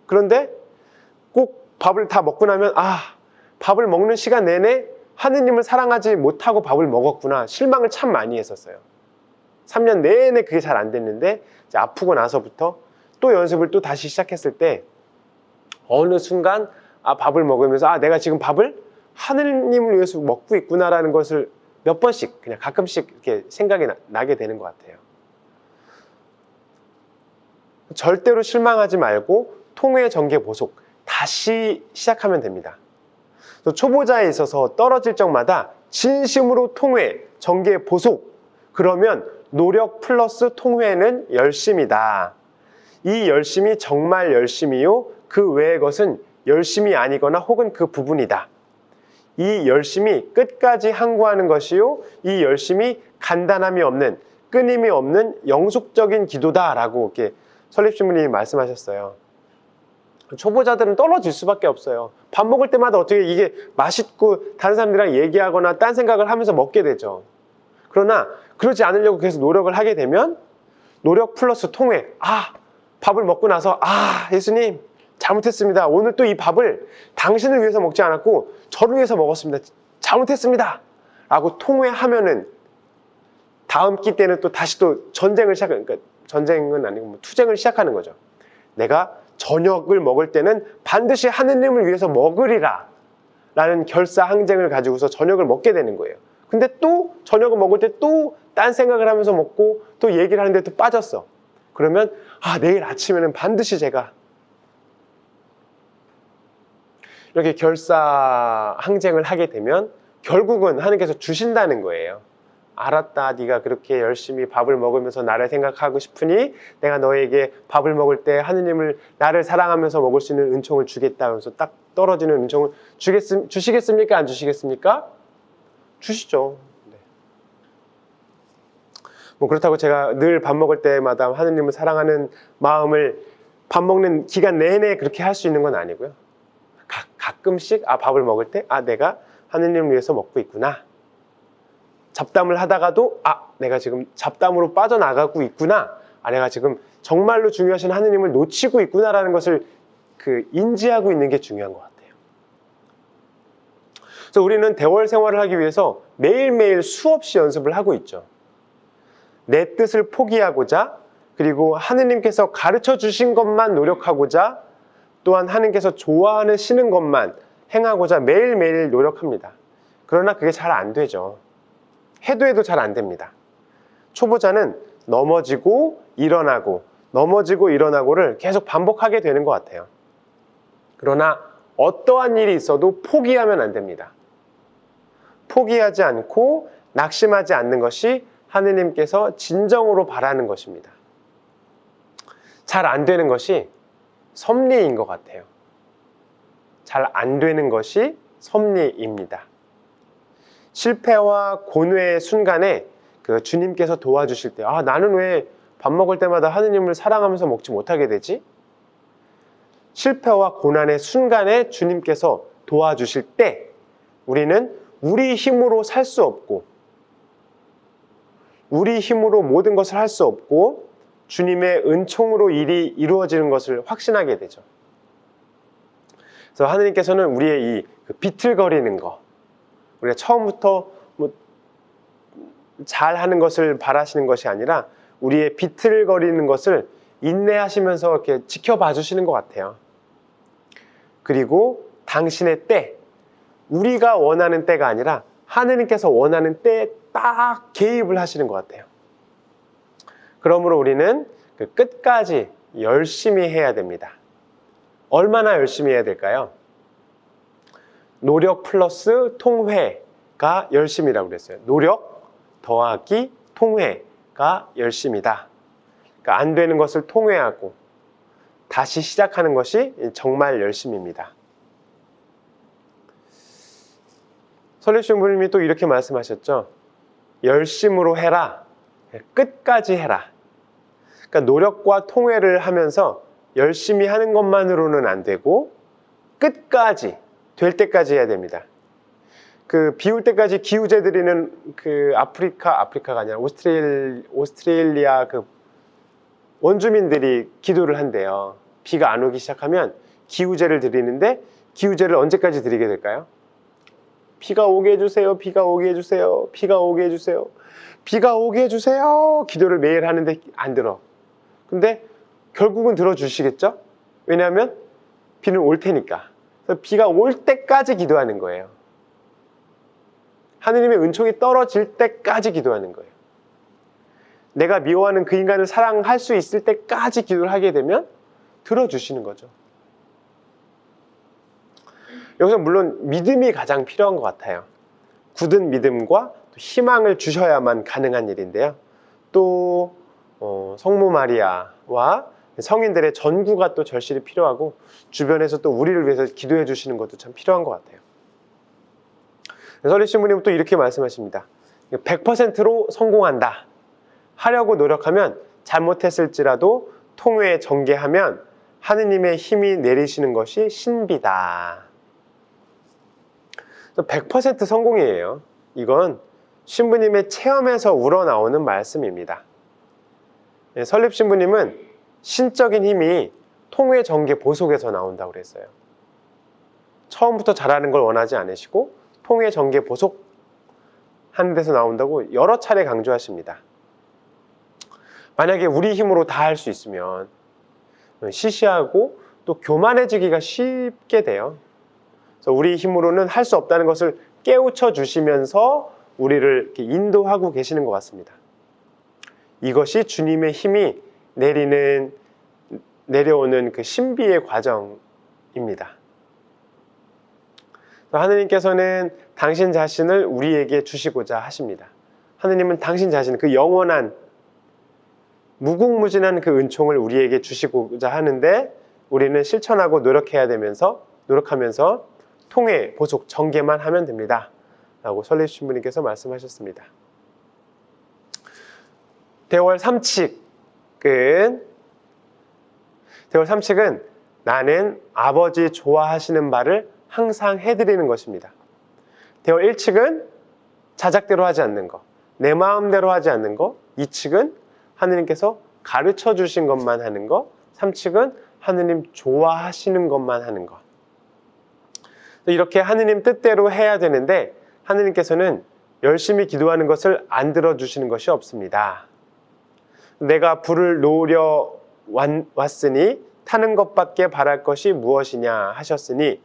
그런데 꼭 밥을 다 먹고 나면 밥을 먹는 시간 내내 하느님을 사랑하지 못하고 밥을 먹었구나, 실망을 참 많이 했었어요. 3년 내내 그게 잘 안 됐는데 이제 아프고 나서부터 또 연습을 또 다시 시작했을 때 어느 순간 밥을 먹으면서 내가 지금 밥을 하느님을 위해서 먹고 있구나라는 것을 몇 번씩 그냥 가끔씩 이렇게 생각이 나게 되는 것 같아요. 절대로 실망하지 말고 통회, 정계, 보속 다시 시작하면 됩니다. 또 초보자에 있어서 떨어질 적마다 진심으로 통회, 정계, 보속, 그러면 노력 플러스 통회는 열심이다. 이 열심이 정말 열심이요, 그 외의 것은 열심이 아니거나 혹은 그 부분이다. 이 열심이 끝까지 항구하는 것이요, 이 열심이 간단함이 없는, 끊임이 없는 영속적인 기도다라고 이렇게 설립신부님이 말씀하셨어요. 초보자들은 떨어질 수밖에 없어요. 밥 먹을 때마다 어떻게 이게 맛있고 다른 사람들이랑 얘기하거나 딴 생각을 하면서 먹게 되죠. 그러나 그러지 않으려고 계속 노력을 하게 되면 노력 플러스 통회, 밥을 먹고 나서 예수님 잘못했습니다. 오늘 또 이 밥을 당신을 위해서 먹지 않았고 저를 위해서 먹었습니다. 잘못했습니다. 라고 통회하면은 다음 끼 때는 또 다시 또 전쟁을 시작하는, 그러니까 전쟁은 아니고 투쟁을 시작하는 거죠. 내가 저녁을 먹을 때는 반드시 하느님을 위해서 먹으리라 라는 결사항쟁을 가지고서 저녁을 먹게 되는 거예요. 근데 또 저녁을 먹을 때 또 딴 생각을 하면서 먹고 또 얘기를 하는데 또 빠졌어. 그러면 내일 아침에는 반드시 제가 이렇게 결사항쟁을 하게 되면 결국은 하느님께서 주신다는 거예요. 알았다, 네가 그렇게 열심히 밥을 먹으면서 나를 생각하고 싶으니 내가 너에게 밥을 먹을 때 하느님을, 나를 사랑하면서 먹을 수 있는 은총을 주겠다. 그래서 딱 떨어지는 은총을 주시겠습니까? 안 주시겠습니까? 주시죠. 네. 그렇다고 제가 늘 밥 먹을 때마다 하느님을 사랑하는 마음을 밥 먹는 기간 내내 그렇게 할 수 있는 건 아니고요. 가끔씩 밥을 먹을 때 내가 하느님을 위해서 먹고 있구나. 잡담을 하다가도 내가 지금 잡담으로 빠져나가고 있구나. 내가 지금 정말로 중요하신 하느님을 놓치고 있구나라는 것을 인지하고 있는 게 중요한 것 같아요. 그래서 우리는 대월 생활을 하기 위해서 매일매일 수없이 연습을 하고 있죠. 내 뜻을 포기하고자, 그리고 하느님께서 가르쳐 주신 것만 노력하고자, 또한 하느님께서 좋아하시는 것만 행하고자 매일매일 노력합니다. 그러나 그게 잘 안 되죠. 해도 잘 안 됩니다. 초보자는 넘어지고 일어나고 넘어지고 일어나고를 계속 반복하게 되는 것 같아요. 그러나 어떠한 일이 있어도 포기하면 안 됩니다. 포기하지 않고 낙심하지 않는 것이 하느님께서 진정으로 바라는 것입니다. 잘 안 되는 것이 섭리인 것 같아요. 잘 안 되는 것이 섭리입니다. 실패와 고뇌의 순간에 주님께서 도와주실 때 나는 왜 밥 먹을 때마다 하느님을 사랑하면서 먹지 못하게 되지? 실패와 고난의 순간에 주님께서 도와주실 때 우리는 우리 힘으로 살 수 없고, 우리 힘으로 모든 것을 할 수 없고 주님의 은총으로 일이 이루어지는 것을 확신하게 되죠. 그래서 하느님께서는 우리의 이 비틀거리는 거, 우리가 처음부터 잘하는 것을 바라시는 것이 아니라 우리의 비틀거리는 것을 인내하시면서 이렇게 지켜봐 주시는 것 같아요. 그리고 당신의 때, 우리가 원하는 때가 아니라 하느님께서 원하는 때에 딱 개입을 하시는 것 같아요. 그러므로 우리는 끝까지 열심히 해야 됩니다. 얼마나 열심히 해야 될까요? 노력 플러스 통회가 열심이라고 그랬어요. 노력 더하기 통회가 열심이다. 그러니까 안 되는 것을 통회하고 다시 시작하는 것이 정말 열심입니다. 설립신부님이 또 이렇게 말씀하셨죠. 열심으로 해라. 끝까지 해라. 그러니까 노력과 통회를 하면서 열심히 하는 것만으로는 안 되고 끝까지 될 때까지 해야 됩니다. 비울 때까지 기우제 드리는 아프리카가 아니라 오스트레일리아 원주민들이 기도를 한대요. 비가 안 오기 시작하면 기우제를 드리는데 기우제를 언제까지 드리게 될까요? 비가 오게 해주세요. 비가 오게 해주세요. 비가 오게 해주세요. 비가 오게 해주세요. 기도를 매일 하는데 안 들어. 근데 결국은 들어주시겠죠? 왜냐하면 비는 올 테니까. 그래서 비가 올 때까지 기도하는 거예요. 하느님의 은총이 떨어질 때까지 기도하는 거예요. 내가 미워하는 그 인간을 사랑할 수 있을 때까지 기도를 하게 되면 들어주시는 거죠. 여기서 물론 믿음이 가장 필요한 것 같아요. 굳은 믿음과 희망을 주셔야만 가능한 일인데요. 또 성모 마리아와 성인들의 전구가 또 절실히 필요하고 주변에서 또 우리를 위해서 기도해 주시는 것도 참 필요한 것 같아요. 설립 신부님은 또 이렇게 말씀하십니다. 100%로 성공한다. 하려고 노력하면 잘못했을지라도 통회에 전개하면 하느님의 힘이 내리시는 것이 신비다. 100% 성공이에요. 이건 신부님의 체험에서 우러나오는 말씀입니다. 설립 신부님은 신적인 힘이 통회 전개 보속에서 나온다고 그랬어요. 처음부터 잘하는 걸 원하지 않으시고 통회 전개 보속 하는 데서 나온다고 여러 차례 강조하십니다. 만약에 우리 힘으로 다 할 수 있으면 시시하고 또 교만해지기가 쉽게 돼요. 그래서 우리 힘으로는 할 수 없다는 것을 깨우쳐 주시면서 우리를 이렇게 인도하고 계시는 것 같습니다. 이것이 주님의 힘이 내려오는 그 신비의 과정입니다. 하느님께서는 당신 자신을 우리에게 주시고자 하십니다. 하느님은 당신 자신, 그 영원한 무궁무진한 그 은총을 우리에게 주시고자 하는데 우리는 실천하고 노력하면서 통회, 보속, 전개만 하면 됩니다. 라고 설립 신부님께서 말씀하셨습니다. 대월 3칙은 나는 아버지 좋아하시는 바를 항상 해드리는 것입니다. 대월 1칙은 자작대로 하지 않는 것, 내 마음대로 하지 않는 것. 2칙은 하느님께서 가르쳐 주신 것만 하는 것. 3칙은 하느님 좋아하시는 것만 하는 것. 이렇게 하느님 뜻대로 해야 되는데 하느님께서는 열심히 기도하는 것을 안 들어주시는 것이 없습니다. 내가 불을 놓으려 왔으니 타는 것밖에 바랄 것이 무엇이냐 하셨으니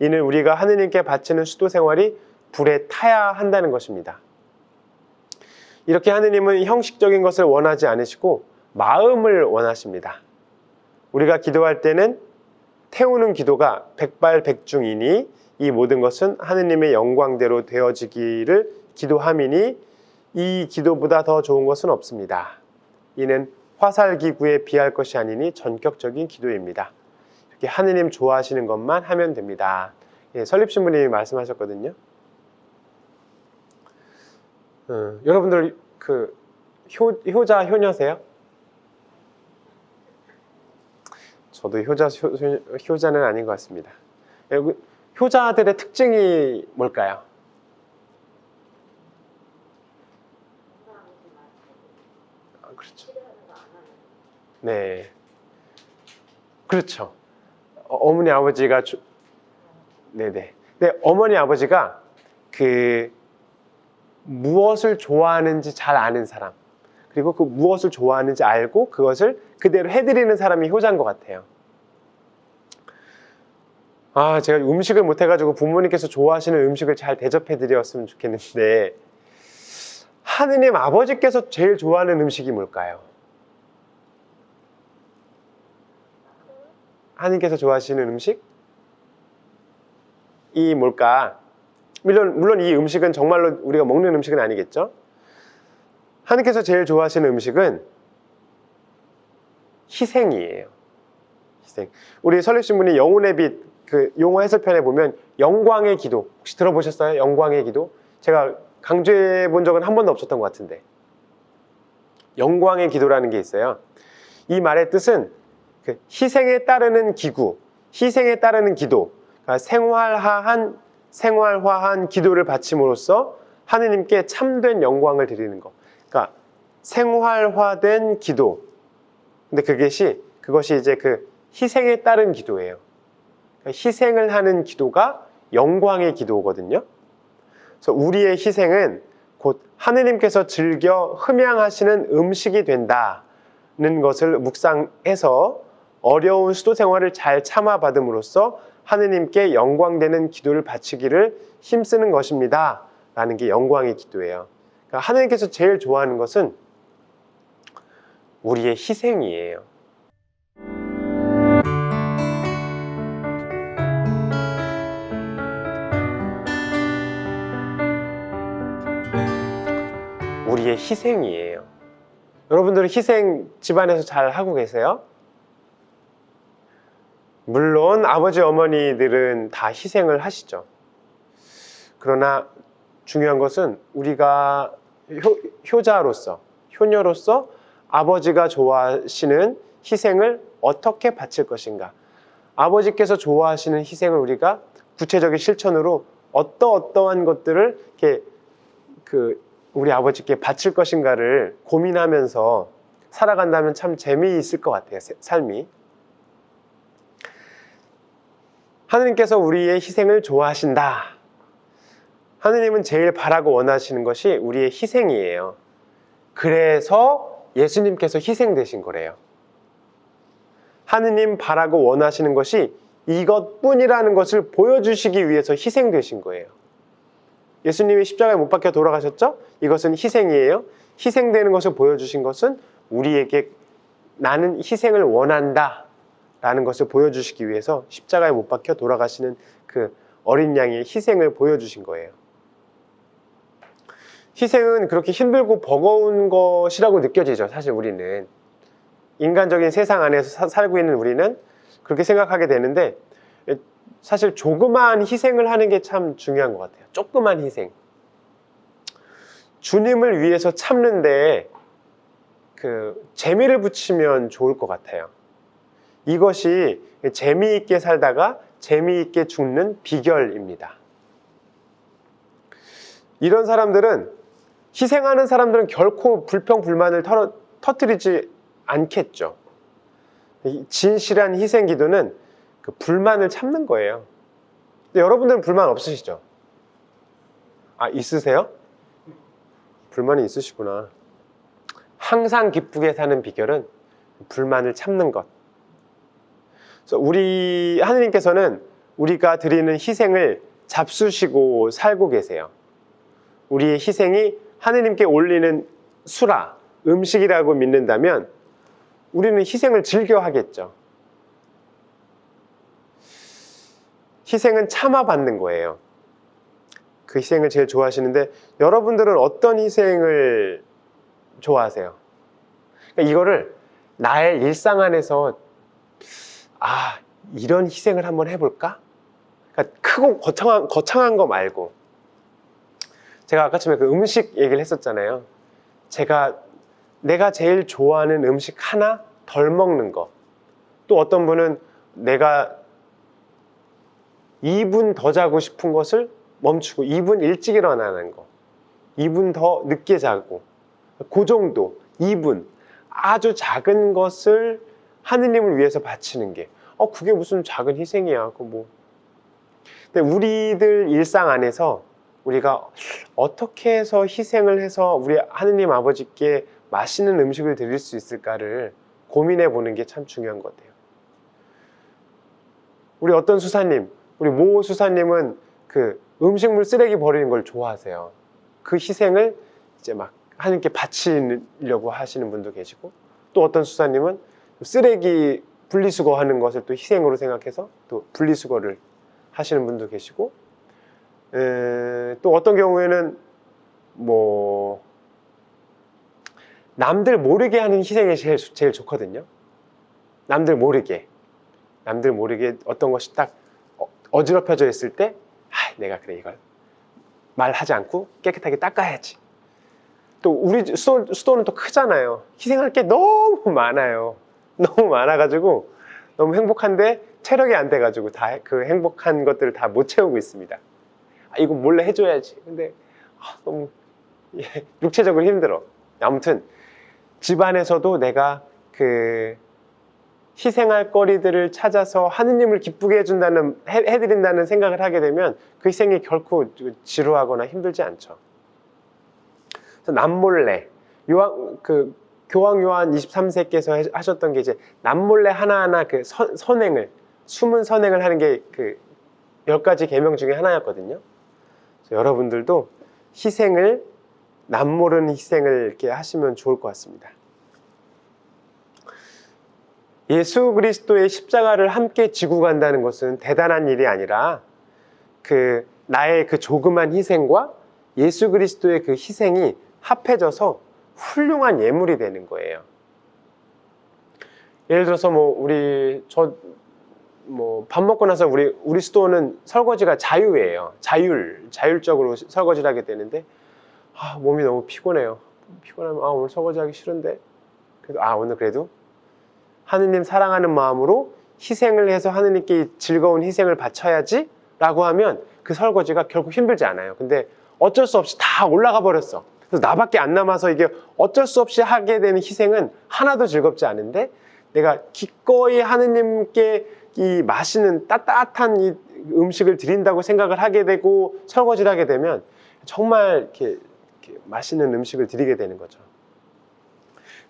이는 우리가 하느님께 바치는 수도 생활이 불에 타야 한다는 것입니다. 이렇게 하느님은 형식적인 것을 원하지 않으시고 마음을 원하십니다. 우리가 기도할 때는 태우는 기도가 백발백중이니 이 모든 것은 하느님의 영광대로 되어지기를 기도함이니 이 기도보다 더 좋은 것은 없습니다. 이는 화살기구에 비할 것이 아니니 전격적인 기도입니다. 이렇게 하느님 좋아하시는 것만 하면 됩니다. 설립 신부님이 말씀하셨거든요. 여러분들 그 효자 효녀세요? 저도 효자는 아닌 것 같습니다. 효자들의 특징이 뭘까요? 그렇죠. 네, 그렇죠. 어머니 아버지가 네네. 네, 어머니 아버지가 그 무엇을 좋아하는지 잘 아는 사람, 그리고 그 무엇을 좋아하는지 알고 그것을 그대로 해드리는 사람이 효자인 것 같아요. 제가 음식을 못해가지고 부모님께서 좋아하시는 음식을 잘 대접해드렸으면 좋겠는데 하느님 아버지께서 제일 좋아하는 음식이 뭘까요? 하느님께서 좋아하시는 음식이 뭘까? 물론 이 음식은 정말로 우리가 먹는 음식은 아니겠죠? 하느님께서 제일 좋아하시는 음식은 희생이에요. 희생. 우리 설립 신부님 영혼의 빛 그 용어 해설편에 보면 영광의 기도 혹시 들어보셨어요? 영광의 기도? 제가 강조해 본 적은 한 번도 없었던 것 같은데 영광의 기도라는 게 있어요. 이 말의 뜻은 그 희생에 따르는 기구, 희생에 따르는 기도, 그러니까 생활화한 기도를 바침으로써 하느님께 참된 영광을 드리는 것. 그러니까 생활화된 기도. 근데 그것이 이제 그 희생에 따른 기도예요. 그러니까 희생을 하는 기도가 영광의 기도거든요. 그래서 우리의 희생은 곧 하느님께서 즐겨 흠양하시는 음식이 된다는 것을 묵상해서 어려운 수도 생활을 잘 참아받음으로써 하느님께 영광되는 기도를 바치기를 힘쓰는 것입니다 라는 게 영광의 기도예요. 그러니까 하느님께서 제일 좋아하는 것은 우리의 희생이에요. 우리의 희생이에요. 여러분들은 희생 집안에서 잘 하고 계세요? 물론 아버지 어머니들은 다 희생을 하시죠. 그러나 중요한 것은 우리가 효자로서, 효녀로서 아버지가 좋아하시는 희생을 어떻게 바칠 것인가, 아버지께서 좋아하시는 희생을 우리가 구체적인 실천으로 어떠한 것들을 이렇게 우리 아버지께 바칠 것인가를 고민하면서 살아간다면 참 재미있을 것 같아요, 삶이. 하느님께서 우리의 희생을 좋아하신다. 하느님은 제일 바라고 원하시는 것이 우리의 희생이에요. 그래서 예수님께서 희생되신 거래요. 하느님 바라고 원하시는 것이 이것뿐이라는 것을 보여주시기 위해서 희생되신 거예요. 예수님이 십자가에 못 박혀 돌아가셨죠? 이것은 희생이에요. 희생되는 것을 보여주신 것은 우리에게 나는 희생을 원한다 라는 것을 보여주시기 위해서 십자가에 못 박혀 돌아가시는 그 어린 양의 희생을 보여주신 거예요. 희생은 그렇게 힘들고 버거운 것이라고 느껴지죠. 사실 우리는 인간적인 세상 안에서 살고 있는 우리는 그렇게 생각하게 되는데, 사실 조그마한 희생을 하는 게 참 중요한 것 같아요. 조그만 희생. 주님을 위해서 참는데 재미를 붙이면 좋을 것 같아요. 이것이 재미있게 살다가 재미있게 죽는 비결입니다. 이런 사람들은, 희생하는 사람들은 결코 불평불만을 터뜨리지 않겠죠. 진실한 희생 기도는 그 불만을 참는 거예요. 근데 여러분들은 불만 없으시죠? 아, 있으세요? 불만이 있으시구나. 항상 기쁘게 사는 비결은 불만을 참는 것. 그래서 우리 하느님께서는 우리가 드리는 희생을 잡수시고 살고 계세요. 우리의 희생이 하느님께 올리는 수라, 음식이라고 믿는다면 우리는 희생을 즐겨 하겠죠. 희생은 참아받는 거예요. 그 희생을 제일 좋아하시는데, 여러분들은 어떤 희생을 좋아하세요? 그러니까 이거를 나의 일상 안에서 이런 희생을 한번 해볼까? 그러니까 크고 거창한 거 말고, 제가 아까 전에 그 음식 얘기를 했었잖아요. 내가 제일 좋아하는 음식 하나 덜 먹는 거. 또 어떤 분은 내가 2분 더 자고 싶은 것을 멈추고 2분 일찍 일어나는 거, 2분 더 늦게 자고, 그 정도, 2분 아주 작은 것을 하느님을 위해서 바치는 게 그게 무슨 작은 희생이야. 근데 우리들 일상 안에서 우리가 어떻게 해서 희생을 해서 우리 하느님 아버지께 맛있는 음식을 드릴 수 있을까를 고민해 보는 게 참 중요한 것 같아요. 우리 어떤 수사님, 우리 모 수사님은 그 음식물 쓰레기 버리는 걸 좋아하세요. 그 희생을 이제 막 하느님께 바치려고 하시는 분도 계시고, 또 어떤 수사님은 쓰레기 분리수거 하는 것을 또 희생으로 생각해서 또 분리수거를 하시는 분도 계시고, 또 어떤 경우에는 남들 모르게 하는 희생이 제일 좋거든요. 남들 모르게 어떤 것이 딱 어지럽혀져 있을 때 내가 그래 이걸 말하지 않고 깨끗하게 닦아야지. 또 우리 수도는 또 크잖아요. 희생할 게 너무 많아요. 너무 많아가지고 너무 행복한데 체력이 안 돼가지고 다 그 행복한 것들을 다 못 채우고 있습니다. 이거 몰래 해줘야지. 근데 너무 육체적으로 힘들어. 아무튼 집안에서도 내가 그 희생할 거리들을 찾아서 하느님을 기쁘게 해드린다는 생각을 하게 되면 그 희생이 결코 지루하거나 힘들지 않죠. 그래서 남몰래 교황 요한 23세께서 하셨던 게 이제 남몰래 하나하나 그 숨은 선행을 하는 게 그 10가지 계명 중에 하나였거든요. 그래서 여러분들도 남모르는 희생을 이렇게 하시면 좋을 것 같습니다. 예수 그리스도의 십자가를 함께 지고 간다는 것은 대단한 일이 아니라 나의 그 조그만 희생과 예수 그리스도의 그 희생이 합해져서 훌륭한 예물이 되는 거예요. 예를 들어서 밥 먹고 나서 우리 수도는 설거지가 자유예요. 자율적으로 설거지를 하게 되는데 몸이 너무 피곤해요. 피곤하면 오늘 설거지하기 싫은데 그래도 오늘 그래도 하느님 사랑하는 마음으로 희생을 해서 하느님께 즐거운 희생을 바쳐야지 라고 하면 그 설거지가 결국 힘들지 않아요. 근데 어쩔 수 없이 다 올라가 버렸어. 그래서 나밖에 안 남아서 이게 어쩔 수 없이 하게 되는 희생은 하나도 즐겁지 않은데, 내가 기꺼이 하느님께 이 맛있는 따뜻한 이 음식을 드린다고 생각을 하게 되고 설거지를 하게 되면 정말 이렇게 맛있는 음식을 드리게 되는 거죠.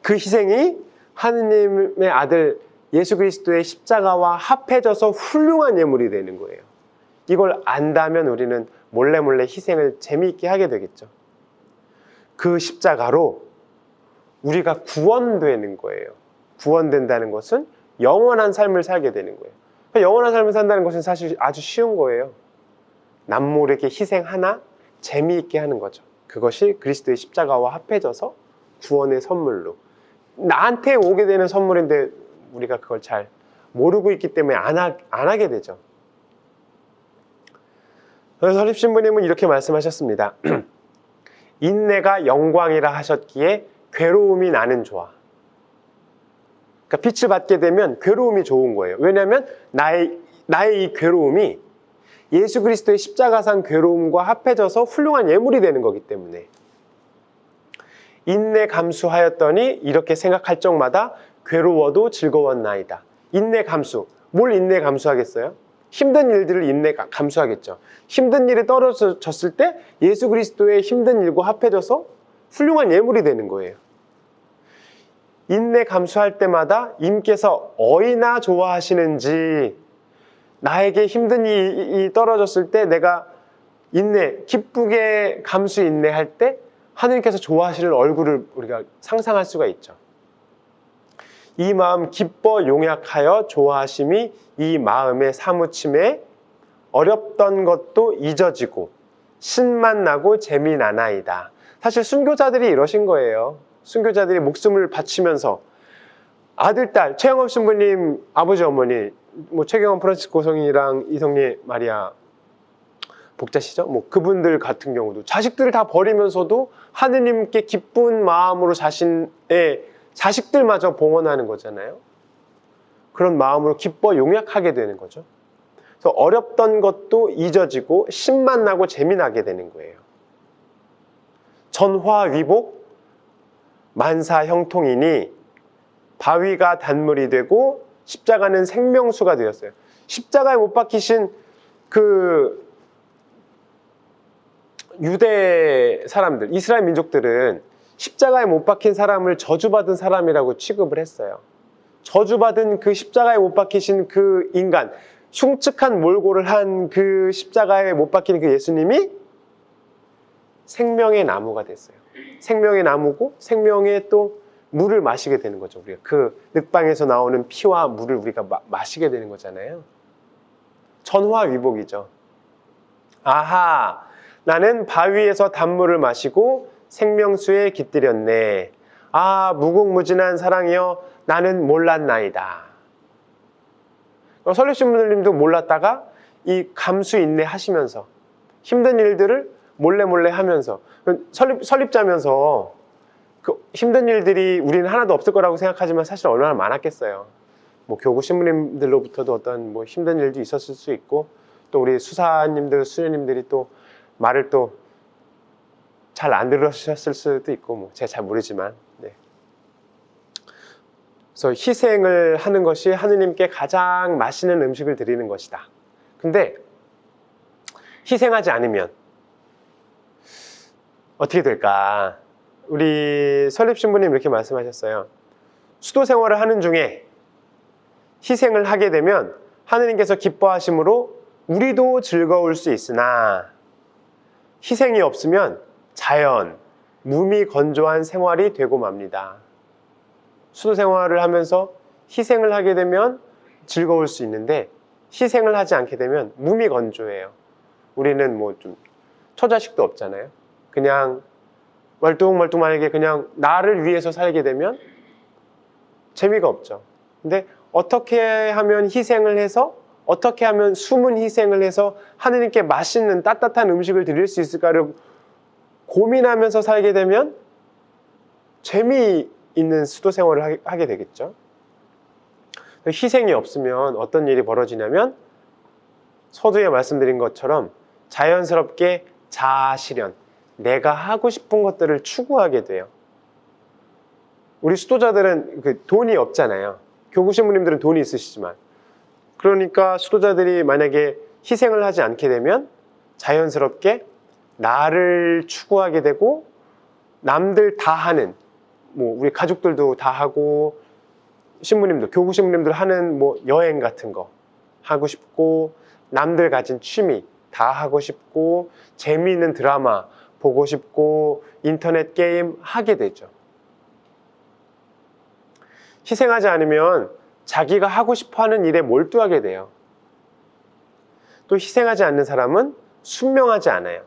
그 희생이 하느님의 아들 예수 그리스도의 십자가와 합해져서 훌륭한 예물이 되는 거예요. 이걸 안다면 우리는 몰래 희생을 재미있게 하게 되겠죠. 그 십자가로 우리가 구원되는 거예요. 구원된다는 것은 영원한 삶을 살게 되는 거예요. 영원한 삶을 산다는 것은 사실 아주 쉬운 거예요. 남모르게 희생 하나 재미있게 하는 거죠. 그것이 그리스도의 십자가와 합해져서 구원의 선물로 나한테 오게 되는 선물인데 우리가 그걸 잘 모르고 있기 때문에 안 하게 되죠. 그래서 설립신부님은 이렇게 말씀하셨습니다. 인내가 영광이라 하셨기에 괴로움이 나는 좋아. 그러니까 빛을 받게 되면 괴로움이 좋은 거예요. 왜냐하면 나의 이 괴로움이 예수 그리스도의 십자가상 괴로움과 합해져서 훌륭한 예물이 되는 거기 때문에. 인내 감수하였더니 이렇게 생각할 적마다 괴로워도 즐거웠나이다. 인내 감수. 뭘 인내 감수하겠어요? 힘든 일들을 감수하겠죠. 힘든 일이 떨어졌을 때 예수 그리스도의 힘든 일과 합해져서 훌륭한 예물이 되는 거예요. 인내 감수할 때마다 임께서 어이나 좋아하시는지, 나에게 힘든 일이 떨어졌을 때 내가 기쁘게 감수 인내할 때 하느님께서 좋아하시는 얼굴을 우리가 상상할 수가 있죠. 이 마음 기뻐 용약하여 좋아하심이 이 마음의 사무침에 어렵던 것도 잊어지고 신만 나고 재미 나나이다. 사실 순교자들이 이러신 거예요. 순교자들이 목숨을 바치면서 아들, 딸, 최영업 신부님 아버지, 어머니, 최경원 프란치스코 성인이랑 이성리 마리아 복자시죠? 그분들 같은 경우도 자식들을 다 버리면서도 하느님께 기쁜 마음으로 자신의 자식들마저 봉헌하는 거잖아요. 그런 마음으로 기뻐 용약하게 되는 거죠. 그래서 어렵던 것도 잊어지고 신만 나고 재미나게 되는 거예요. 전화위복 만사 형통이니 바위가 단물이 되고 십자가는 생명수가 되었어요. 십자가에 못 박히신 그 유대 사람들, 이스라엘 민족들은 십자가에 못 박힌 사람을 저주받은 사람이라고 취급을 했어요. 저주받은 그 십자가에 못 박히신 그 인간, 흉측한 몰골을 한 그 십자가에 못 박힌 그 예수님이 생명의 나무가 됐어요. 생명의 나무고 생명의 또 물을 마시게 되는 거죠. 우리가 그 늑방에서 나오는 피와 물을 우리가 마시게 되는 거잖아요. 전화위복이죠. 아하, 나는 바위에서 단물을 마시고 생명수에 깃들였네. 아, 무궁무진한 사랑이여, 나는 몰랐나이다. 설립신부님도 몰랐다가 이 감수 인내 하시면서 힘든 일들을 몰래 하면서 설립자면서 그 힘든 일들이 우리는 하나도 없을 거라고 생각하지만 사실 얼마나 많았겠어요. 교구 신부님들로부터도 어떤 힘든 일도 있었을 수 있고, 또 우리 수사님들, 수녀님들이 또 말을 또 잘 안 들으셨을 수도 있고, 제가 잘 모르지만, 네. 그래서 희생을 하는 것이 하느님께 가장 맛있는 음식을 드리는 것이다. 근데 희생하지 않으면 어떻게 될까? 우리 설립신부님 이렇게 말씀하셨어요. 수도 생활을 하는 중에 희생을 하게 되면 하느님께서 기뻐하심으로 우리도 즐거울 수 있으나 희생이 없으면 자연, 무미건조한 생활이 되고 맙니다. 수도 생활을 하면서 희생을 하게 되면 즐거울 수 있는데 희생을 하지 않게 되면 무미건조해요. 우리는 뭐 좀 처자식도 없잖아요. 그냥 말뚱말뚱 만약에 그냥 나를 위해서 살게 되면 재미가 없죠. 근데 어떻게 하면 희생을 해서, 어떻게 하면 숨은 희생을 해서 하느님께 맛있는 따뜻한 음식을 드릴 수 있을까를 고민하면서 살게 되면 재미있는 수도 생활을 하게 되겠죠. 희생이 없으면 어떤 일이 벌어지냐면 서두에 말씀드린 것처럼 자연스럽게 자아실현, 내가 하고 싶은 것들을 추구하게 돼요. 우리 수도자들은 돈이 없잖아요. 교구 신부님들은 돈이 있으시지만, 그러니까 수도자들이 만약에 희생을 하지 않게 되면 자연스럽게 나를 추구하게 되고 남들 다 하는, 뭐 우리 가족들도 다 하고 신부님들, 교구 신부님들 하는 뭐 여행 같은 거 하고 싶고, 남들 가진 취미 다 하고 싶고, 재미있는 드라마 보고 싶고, 인터넷 게임 하게 되죠. 희생하지 않으면 자기가 하고 싶어 하는 일에 몰두하게 돼요. 또 희생하지 않는 사람은 순명하지 않아요.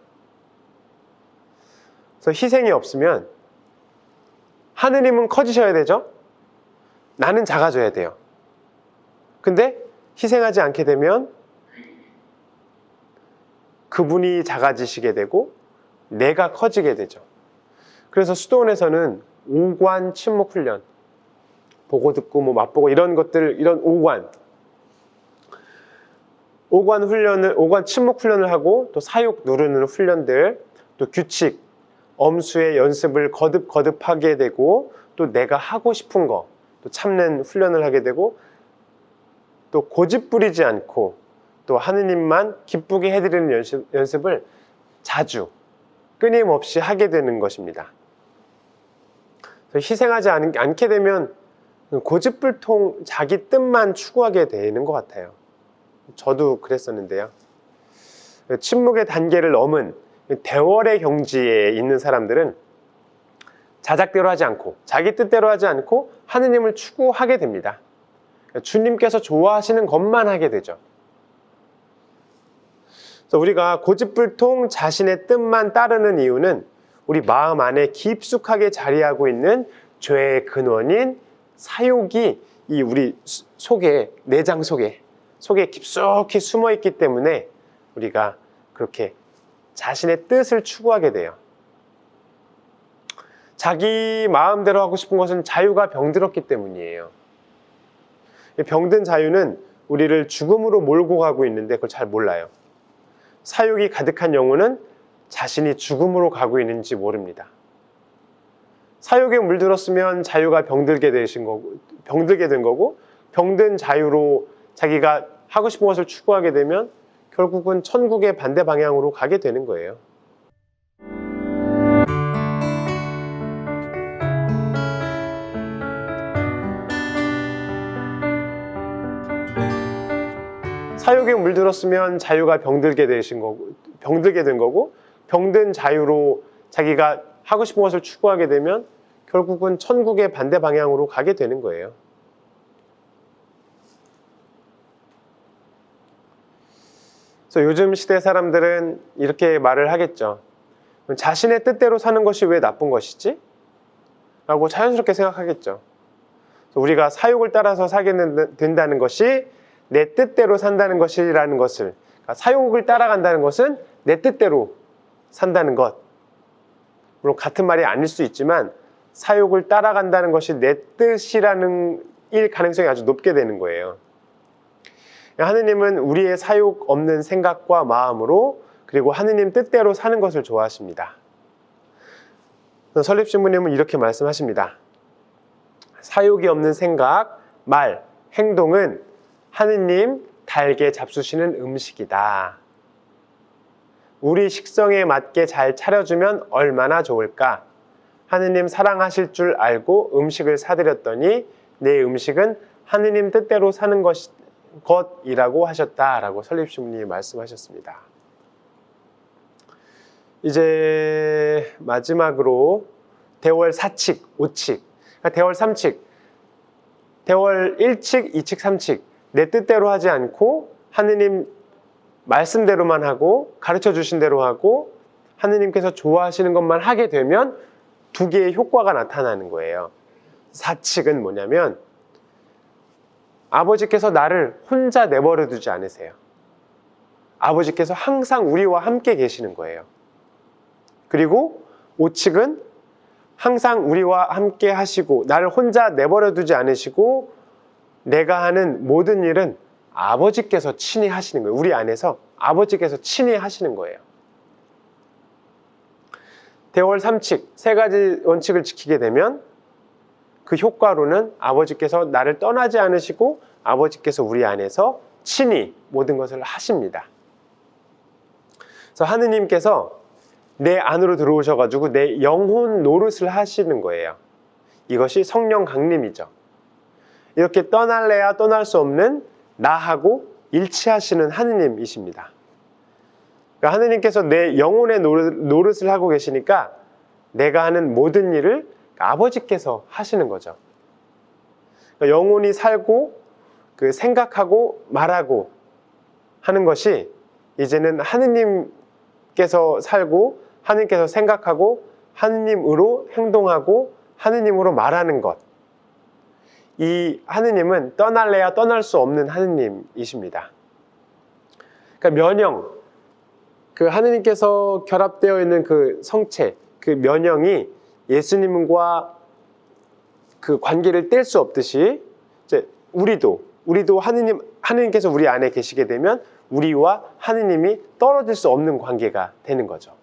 그래서 희생이 없으면 하느님은 커지셔야 되죠. 나는 작아져야 돼요. 근데 희생하지 않게 되면 그분이 작아지시게 되고 내가 커지게 되죠. 그래서 수도원에서는 오관 침묵 훈련, 보고 듣고 뭐 맛보고 이런 것들, 이런 오관 훈련을, 오관 침묵 훈련을 하고, 또 사육 누르는 훈련들, 또 규칙, 엄수의 연습을 거듭 하게 되고, 또 내가 하고 싶은 거, 또 참는 훈련을 하게 되고, 또 고집 부리지 않고 또 하느님만 기쁘게 해드리는 연습을 자주 끊임없이 하게 되는 것입니다. 희생하지 않게 되면 고집불통 자기 뜻만 추구하게 되는 것 같아요. 저도 그랬었는데요. 침묵의 단계를 넘은 대월의 경지에 있는 사람들은 자작대로 하지 않고 자기 뜻대로 하지 않고 하느님을 추구하게 됩니다. 주님께서 좋아하시는 것만 하게 되죠. 그래서 우리가 고집불통 자신의 뜻만 따르는 이유는 우리 마음 안에 깊숙하게 자리하고 있는 죄의 근원인 사욕이 이 우리 속에, 내장 속에 깊숙이 숨어 있기 때문에 우리가 그렇게 자신의 뜻을 추구하게 돼요. 자기 마음대로 하고 싶은 것은 자유가 병들었기 때문이에요. 병든 자유는 우리를 죽음으로 몰고 가고 있는데 그걸 잘 몰라요. 사욕이 가득한 영혼은 자신이 죽음으로 가고 있는지 모릅니다. 사욕에 물들었으면 자유가 병들게 된 거고, 병든 자유로 자기가 하고 싶은 것을 추구하게 되면 결국은 천국의 반대 방향으로 가게 되는 거예요. 사욕에 물들었으면 자유가 병들게 된 거고, 병든 자유로 자기가 하고 싶은 것을 추구하게 되면 결국은 천국의 반대 방향으로 가게 되는 거예요. 그래서 요즘 시대 사람들은 이렇게 말을 하겠죠. 자신의 뜻대로 사는 것이 왜 나쁜 것이지? 라고 자연스럽게 생각하겠죠. 우리가 사욕을 따라서 살게 된다는 것이 내 뜻대로 산다는 것이라는 것을, 그러니까 사욕을 따라간다는 것은 내 뜻대로 산다는 것. 물론 같은 말이 아닐 수 있지만 사욕을 따라간다는 것이 내 뜻이라는 일 가능성이 아주 높게 되는 거예요. 하느님은 우리의 사욕 없는 생각과 마음으로, 그리고 하느님 뜻대로 사는 것을 좋아하십니다. 설립신부님은 이렇게 말씀하십니다. 사욕이 없는 생각, 말, 행동은 하느님 달게 잡수시는 음식이다. 우리 식성에 맞게 잘 차려주면 얼마나 좋을까? 하느님 사랑하실 줄 알고 음식을 사드렸더니 내 음식은 하느님 뜻대로 사는 것이라고 하셨다라고 설립주님이 말씀하셨습니다. 이제 마지막으로 대월 4칙, 5칙, 그러니까 대월 3칙, 대월 1칙, 2칙, 3칙 내 뜻대로 하지 않고 하느님 말씀대로만 하고 가르쳐 주신 대로 하고 하느님께서 좋아하시는 것만 하게 되면 두 개의 효과가 나타나는 거예요. 4칙은 뭐냐면 아버지께서 나를 혼자 내버려 두지 않으세요. 아버지께서 항상 우리와 함께 계시는 거예요. 그리고 5칙은 항상 우리와 함께 하시고 나를 혼자 내버려 두지 않으시고 내가 하는 모든 일은 아버지께서 친히 하시는 거예요. 우리 안에서 아버지께서 친히 하시는 거예요. 대월 3칙, 세 가지 원칙을 지키게 되면 그 효과로는 아버지께서 나를 떠나지 않으시고 아버지께서 우리 안에서 친히 모든 것을 하십니다. 그래서 하느님께서 내 안으로 들어오셔가지고 내 영혼 노릇을 하시는 거예요. 이것이 성령 강림이죠. 이렇게 떠날래야 떠날 수 없는 나하고 일치하시는 하느님이십니다. 그러니까 하느님께서 내 영혼의 노릇을 하고 계시니까 내가 하는 모든 일을 아버지께서 하시는 거죠. 그러니까 영혼이 살고 그 생각하고 말하고 하는 것이 이제는 하느님께서 살고 하느님께서 생각하고 하느님으로 행동하고 하느님으로 말하는 것. 이 하느님은 떠날래야 떠날 수 없는 하느님이십니다. 그러니까 면형, 그 하느님께서 결합되어 있는 그 성체, 그 면형이 예수님과 그 관계를 뗄 수 없듯이 이제 우리도 하느님께서 우리 안에 계시게 되면 우리와 하느님이 떨어질 수 없는 관계가 되는 거죠.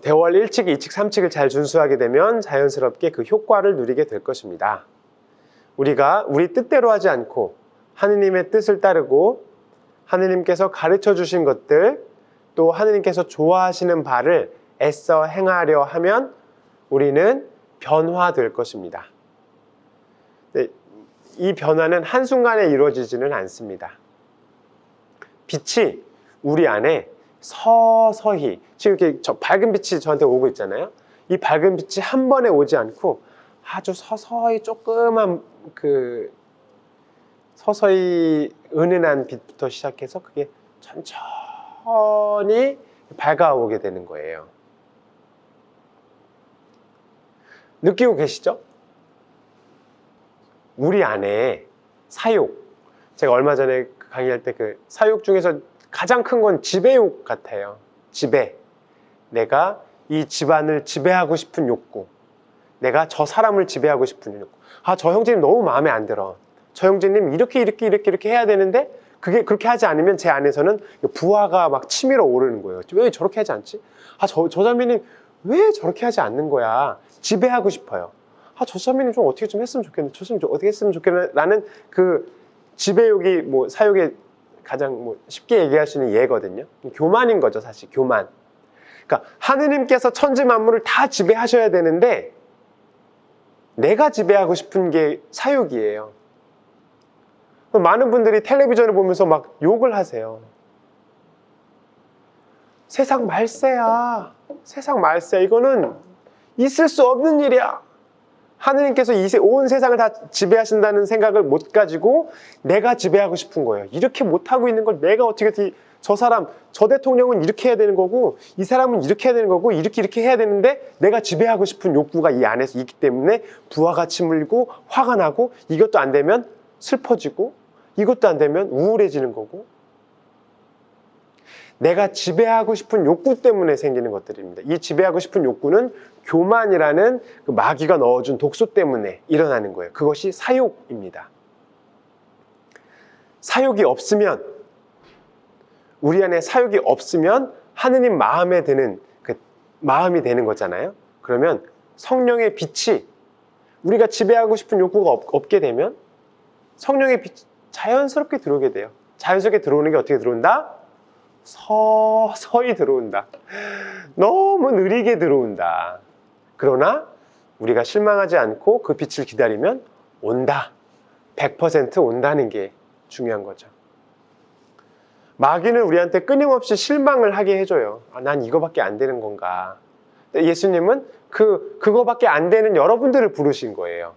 대월 1칙, 2칙, 3칙을 잘 준수하게 되면 자연스럽게 그 효과를 누리게 될 것입니다. 우리가 우리 뜻대로 하지 않고 하느님의 뜻을 따르고 하느님께서 가르쳐 주신 것들 또 하느님께서 좋아하시는 바를 애써 행하려 하면 우리는 변화될 것입니다. 이 변화는 한순간에 이루어지지는 않습니다. 빛이 우리 안에 서서히 지금 이렇게 밝은 빛이 저한테 오고 있잖아요. 이 밝은 빛이 한 번에 오지 않고 아주 서서히 조그만 서서히 은은한 빛부터 시작해서 그게 천천히 밝아오게 되는 거예요. 느끼고 계시죠? 우리 안에 사욕, 제가 얼마 전에 강의할 때 그 사욕 중에서 가장 큰 건 지배욕 같아요. 지배. 내가 이 집안을 지배하고 싶은 욕구. 내가 저 사람을 지배하고 싶은 욕구. 아, 저 형제님 너무 마음에 안 들어. 저 형제님 이렇게 해야 되는데 그게 그렇게 하지 않으면 제 안에서는 부하가 막 치밀어 오르는 거예요. 왜 저렇게 하지 않지? 아, 저 자매님 왜 저렇게 하지 않는 거야? 지배하고 싶어요. 아, 저 자매님 좀 어떻게 좀 했으면 좋겠네. 저 자매님 좀 어떻게 했으면 좋겠네. 라는 그 지배욕이 뭐 사욕의 가장 뭐 쉽게 얘기할 수 있는 예거든요. 교만인 거죠, 사실. 교만. 그러니까 하느님께서 천지 만물을 다 지배하셔야 되는데 내가 지배하고 싶은 게 사욕이에요. 많은 분들이 텔레비전을 보면서 막 욕을 하세요. 세상 말세야. 세상 말세야. 이거는 있을 수 없는 일이야. 하느님께서 온 세상을 다 지배하신다는 생각을 못 가지고 내가 지배하고 싶은 거예요. 이렇게 못하고 있는 걸 내가 어떻게 저 사람, 저 대통령은 이렇게 해야 되는 거고 이 사람은 이렇게 해야 되는 거고 이렇게 해야 되는데 내가 지배하고 싶은 욕구가 이 안에서 있기 때문에 부하가 치밀고 화가 나고 이것도 안 되면 슬퍼지고 이것도 안 되면 우울해지는 거고 내가 지배하고 싶은 욕구 때문에 생기는 것들입니다. 이 지배하고 싶은 욕구는 교만이라는 그 마귀가 넣어준 독소 때문에 일어나는 거예요. 그것이 사욕입니다. 사욕이 없으면 우리 안에 사욕이 없으면 하느님 마음에 드는 그 마음이 되는 거잖아요. 그러면 성령의 빛이 우리가 지배하고 싶은 욕구가 없게 되면 성령의 빛이 자연스럽게 들어오게 돼요. 자연스럽게 들어오는 게 어떻게 들어온다? 서서히 들어온다. 너무 느리게 들어온다. 그러나 우리가 실망하지 않고 그 빛을 기다리면 온다. 100% 온다는 게 중요한 거죠. 마귀는 우리한테 끊임없이 실망을 하게 해줘요. 난 이거밖에 안 되는 건가. 예수님은 그거밖에 안 되는 여러분들을 부르신 거예요.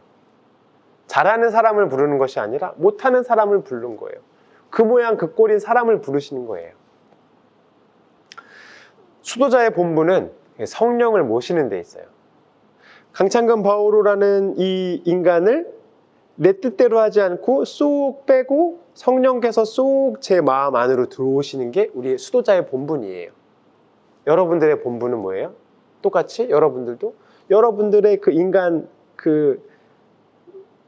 잘하는 사람을 부르는 것이 아니라 못하는 사람을 부른 거예요. 그 모양 그 꼴인 사람을 부르시는 거예요. 수도자의 본분은 성령을 모시는 데 있어요. 강창근 바오로라는 이 인간을 내 뜻대로 하지 않고 쏙 빼고 성령께서 쏙 제 마음 안으로 들어오시는 게 우리의 수도자의 본분이에요. 여러분들의 본분은 뭐예요? 똑같이 여러분들도 여러분들의 그 인간 그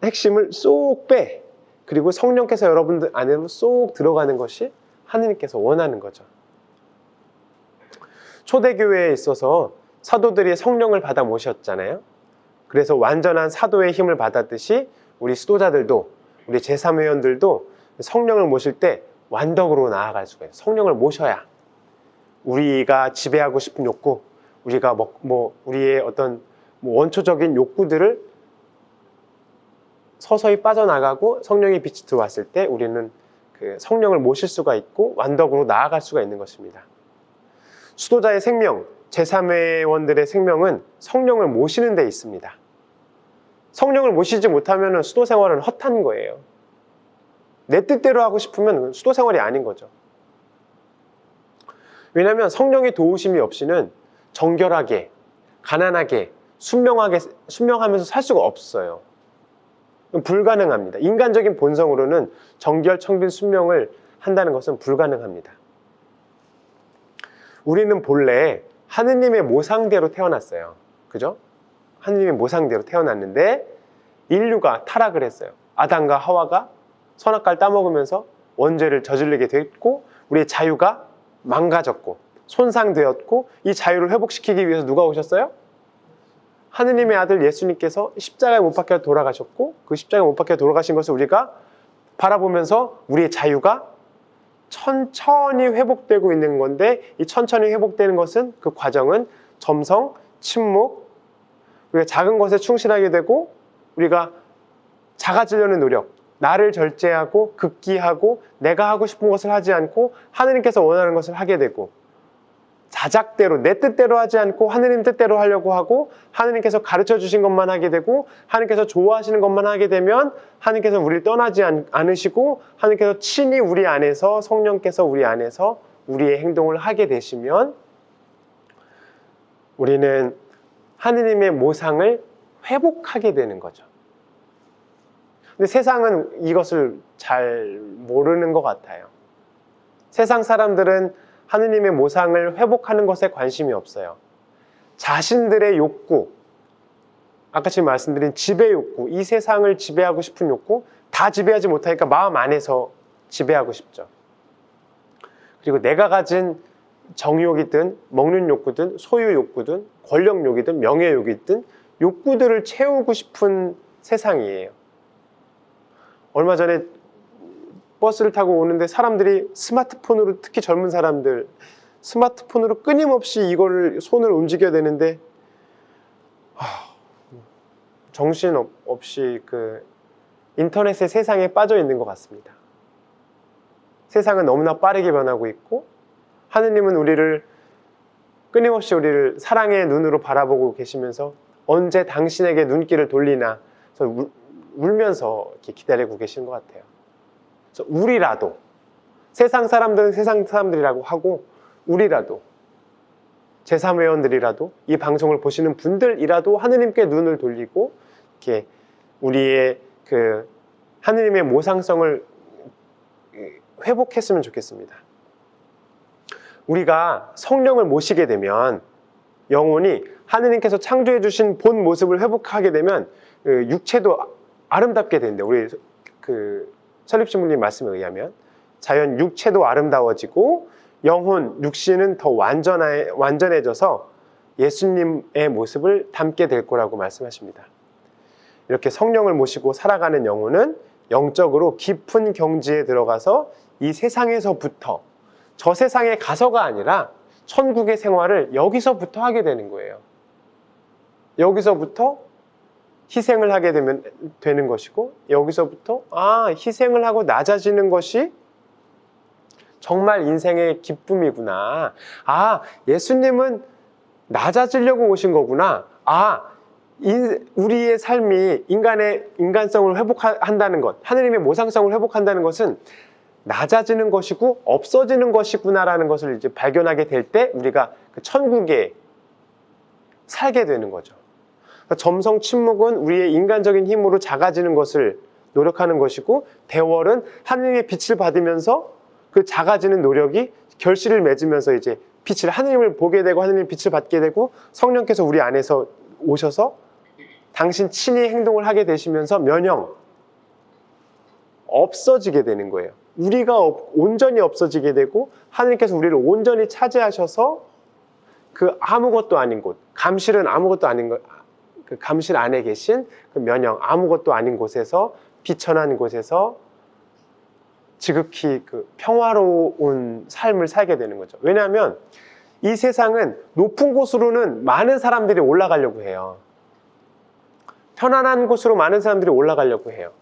핵심을 쏙 빼, 그리고 성령께서 여러분들 안으로 쏙 들어가는 것이 하느님께서 원하는 거죠. 초대교회에 있어서 사도들이 성령을 받아 모셨잖아요. 그래서 완전한 사도의 힘을 받았듯이 우리 수도자들도, 우리 제3회원들도 성령을 모실 때 완덕으로 나아갈 수가 있어요. 성령을 모셔야 우리가 지배하고 싶은 욕구, 우리가 우리의 어떤 원초적인 욕구들을 서서히 빠져나가고 성령의 빛이 들어왔을 때 우리는 그 성령을 모실 수가 있고 완덕으로 나아갈 수가 있는 것입니다. 수도자의 생명, 제3회원들의 생명은 성령을 모시는 데 있습니다. 성령을 모시지 못하면 수도 생활은 헛한 거예요. 내 뜻대로 하고 싶으면 수도 생활이 아닌 거죠. 왜냐하면 성령의 도우심이 없이는 정결하게, 가난하게, 순명하면서 살 수가 없어요. 불가능합니다. 인간적인 본성으로는 정결, 청빈, 순명을 한다는 것은 불가능합니다. 우리는 본래 하느님의 모상대로 태어났어요. 그죠? 하느님의 모상대로 태어났는데 인류가 타락을 했어요. 아담과 하와가 선악과를 따먹으면서 원죄를 저지르게 됐고 우리의 자유가 망가졌고 손상되었고 이 자유를 회복시키기 위해서 누가 오셨어요? 하느님의 아들 예수님께서 십자가에 못 박혀 돌아가셨고 그 십자가에 못 박혀 돌아가신 것을 우리가 바라보면서 우리의 자유가 천천히 회복되고 있는 건데 이 천천히 회복되는 것은 그 과정은 점성, 침묵, 우리가 작은 것에 충실하게 되고 우리가 작아지려는 노력, 나를 절제하고 극기하고 내가 하고 싶은 것을 하지 않고 하느님께서 원하는 것을 하게 되고 자작대로 내 뜻대로 하지 않고 하느님 뜻대로 하려고 하고 하느님께서 가르쳐 주신 것만 하게 되고 하느님께서 좋아하시는 것만 하게 되면 하느님께서 우리를 떠나지 않으시고 하느님께서 친히 우리 안에서 성령께서 우리 안에서 우리의 행동을 하게 되시면 우리는 하느님의 모상을 회복하게 되는 거죠. 근데 세상은 이것을 잘 모르는 것 같아요. 세상 사람들은 하느님의 모상을 회복하는 것에 관심이 없어요. 자신들의 욕구, 아까 지금 말씀드린 지배 욕구, 이 세상을 지배하고 싶은 욕구, 다 지배하지 못하니까 마음 안에서 지배하고 싶죠. 그리고 내가 가진 정욕이든 먹는 욕구든 소유 욕구든 권력 욕이든 명예 욕이든 욕구들을 채우고 싶은 세상이에요. 얼마 전에 버스를 타고 오는데 사람들이 스마트폰으로, 특히 젊은 사람들 스마트폰으로 끊임없이 이거를 손을 움직여야 되는데 정신없이 그 인터넷의 세상에 빠져 있는 것 같습니다. 세상은 너무나 빠르게 변하고 있고 하느님은 우리를 끊임없이 우리를 사랑의 눈으로 바라보고 계시면서 언제 당신에게 눈길을 돌리나 울면서 이렇게 기다리고 계시는 것 같아요. 그래서 우리라도, 세상 사람들은 세상 사람들이라고 하고 우리라도, 제3회원들이라도, 이 방송을 보시는 분들이라도 하느님께 눈을 돌리고 이렇게 우리의 그 하느님의 모상성을 회복했으면 좋겠습니다. 우리가 성령을 모시게 되면 영혼이 하느님께서 창조해 주신 본 모습을 회복하게 되면 육체도 아름답게 된대. 우리 그 설립신부님 말씀에 의하면 자연 육체도 아름다워지고 영혼, 육신은 더 완전해져서 예수님의 모습을 담게 될 거라고 말씀하십니다. 이렇게 성령을 모시고 살아가는 영혼은 영적으로 깊은 경지에 들어가서 이 세상에서부터, 저 세상에 가서가 아니라 천국의 생활을 여기서부터 하게 되는 거예요. 여기서부터 희생을 하게 되는 것이고, 여기서부터 희생을 하고 낮아지는 것이 정말 인생의 기쁨이구나. 예수님은 낮아지려고 오신 거구나. 우리의 삶이 인간성을 회복한다는 것, 하느님의 모상성을 회복한다는 것은 낮아지는 것이고 없어지는 것이구나라는 것을 이제 발견하게 될 때 우리가 그 천국에 살게 되는 거죠. 점성 침묵은 우리의 인간적인 힘으로 작아지는 것을 노력하는 것이고, 대월은 하느님의 빛을 받으면서 그 작아지는 노력이 결실을 맺으면서 이제 하느님을 보게 되고 하느님의 빛을 받게 되고, 성령께서 우리 안에서 오셔서 당신 친히 행동을 하게 되시면서 면형 없어지게 되는 거예요. 우리가 온전히 없어지게 되고, 하느님께서 우리를 온전히 차지하셔서 그 아무것도 아닌 곳, 감실은 아무것도 아닌 것, 그 감실 안에 계신 그 면형, 아무것도 아닌 곳에서, 비천한 곳에서 지극히 그 평화로운 삶을 살게 되는 거죠. 왜냐하면 이 세상은 높은 곳으로는 많은 사람들이 올라가려고 해요. 편안한 곳으로 많은 사람들이 올라가려고 해요.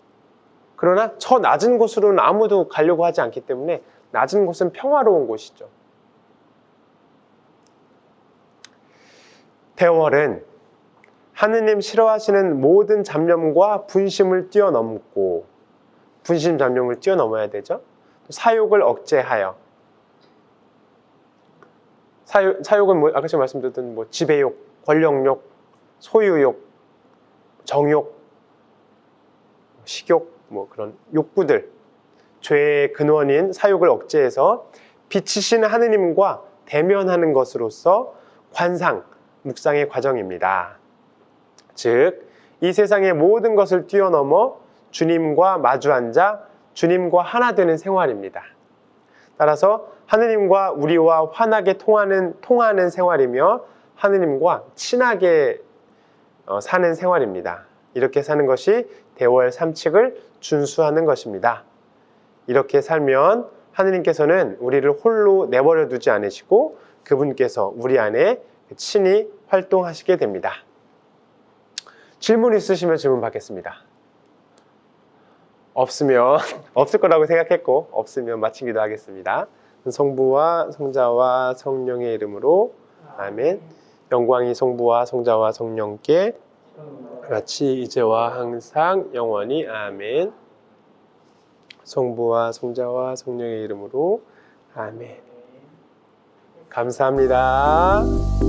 그러나 저 낮은 곳으로는 아무도 가려고 하지 않기 때문에 낮은 곳은 평화로운 곳이죠. 대월은 하느님 싫어하시는 모든 잡념과 분심을 뛰어넘고, 분심 잡념을 뛰어넘어야 되죠. 사욕을 억제하여, 사욕은 아까 제가 말씀드렸던 지배욕, 권력욕, 소유욕, 정욕, 식욕, 그런 욕구들, 죄의 근원인 사욕을 억제해서 빛이신 하느님과 대면하는 것으로서 관상, 묵상의 과정입니다. 즉, 이 세상의 모든 것을 뛰어넘어 주님과 마주 앉아 주님과 하나 되는 생활입니다. 따라서 하느님과 우리와 환하게 통하는 생활이며, 하느님과 친하게 사는 생활입니다. 이렇게 사는 것이 대월 삼칙을 준수하는 것입니다. 이렇게 살면 하느님께서는 우리를 홀로 내버려 두지 않으시고 그분께서 우리 안에 친히 활동하시게 됩니다. 질문 있으시면 질문 받겠습니다. 없으면 없을 거라고 생각했고, 없으면 마치기도 하겠습니다. 성부와 성자와 성령의 이름으로 아멘. 영광이 성부와 성자와 성령께 같이 이제와 항상 영원히 아멘. 성부와 성자와 성령의 이름으로 아멘. 감사합니다.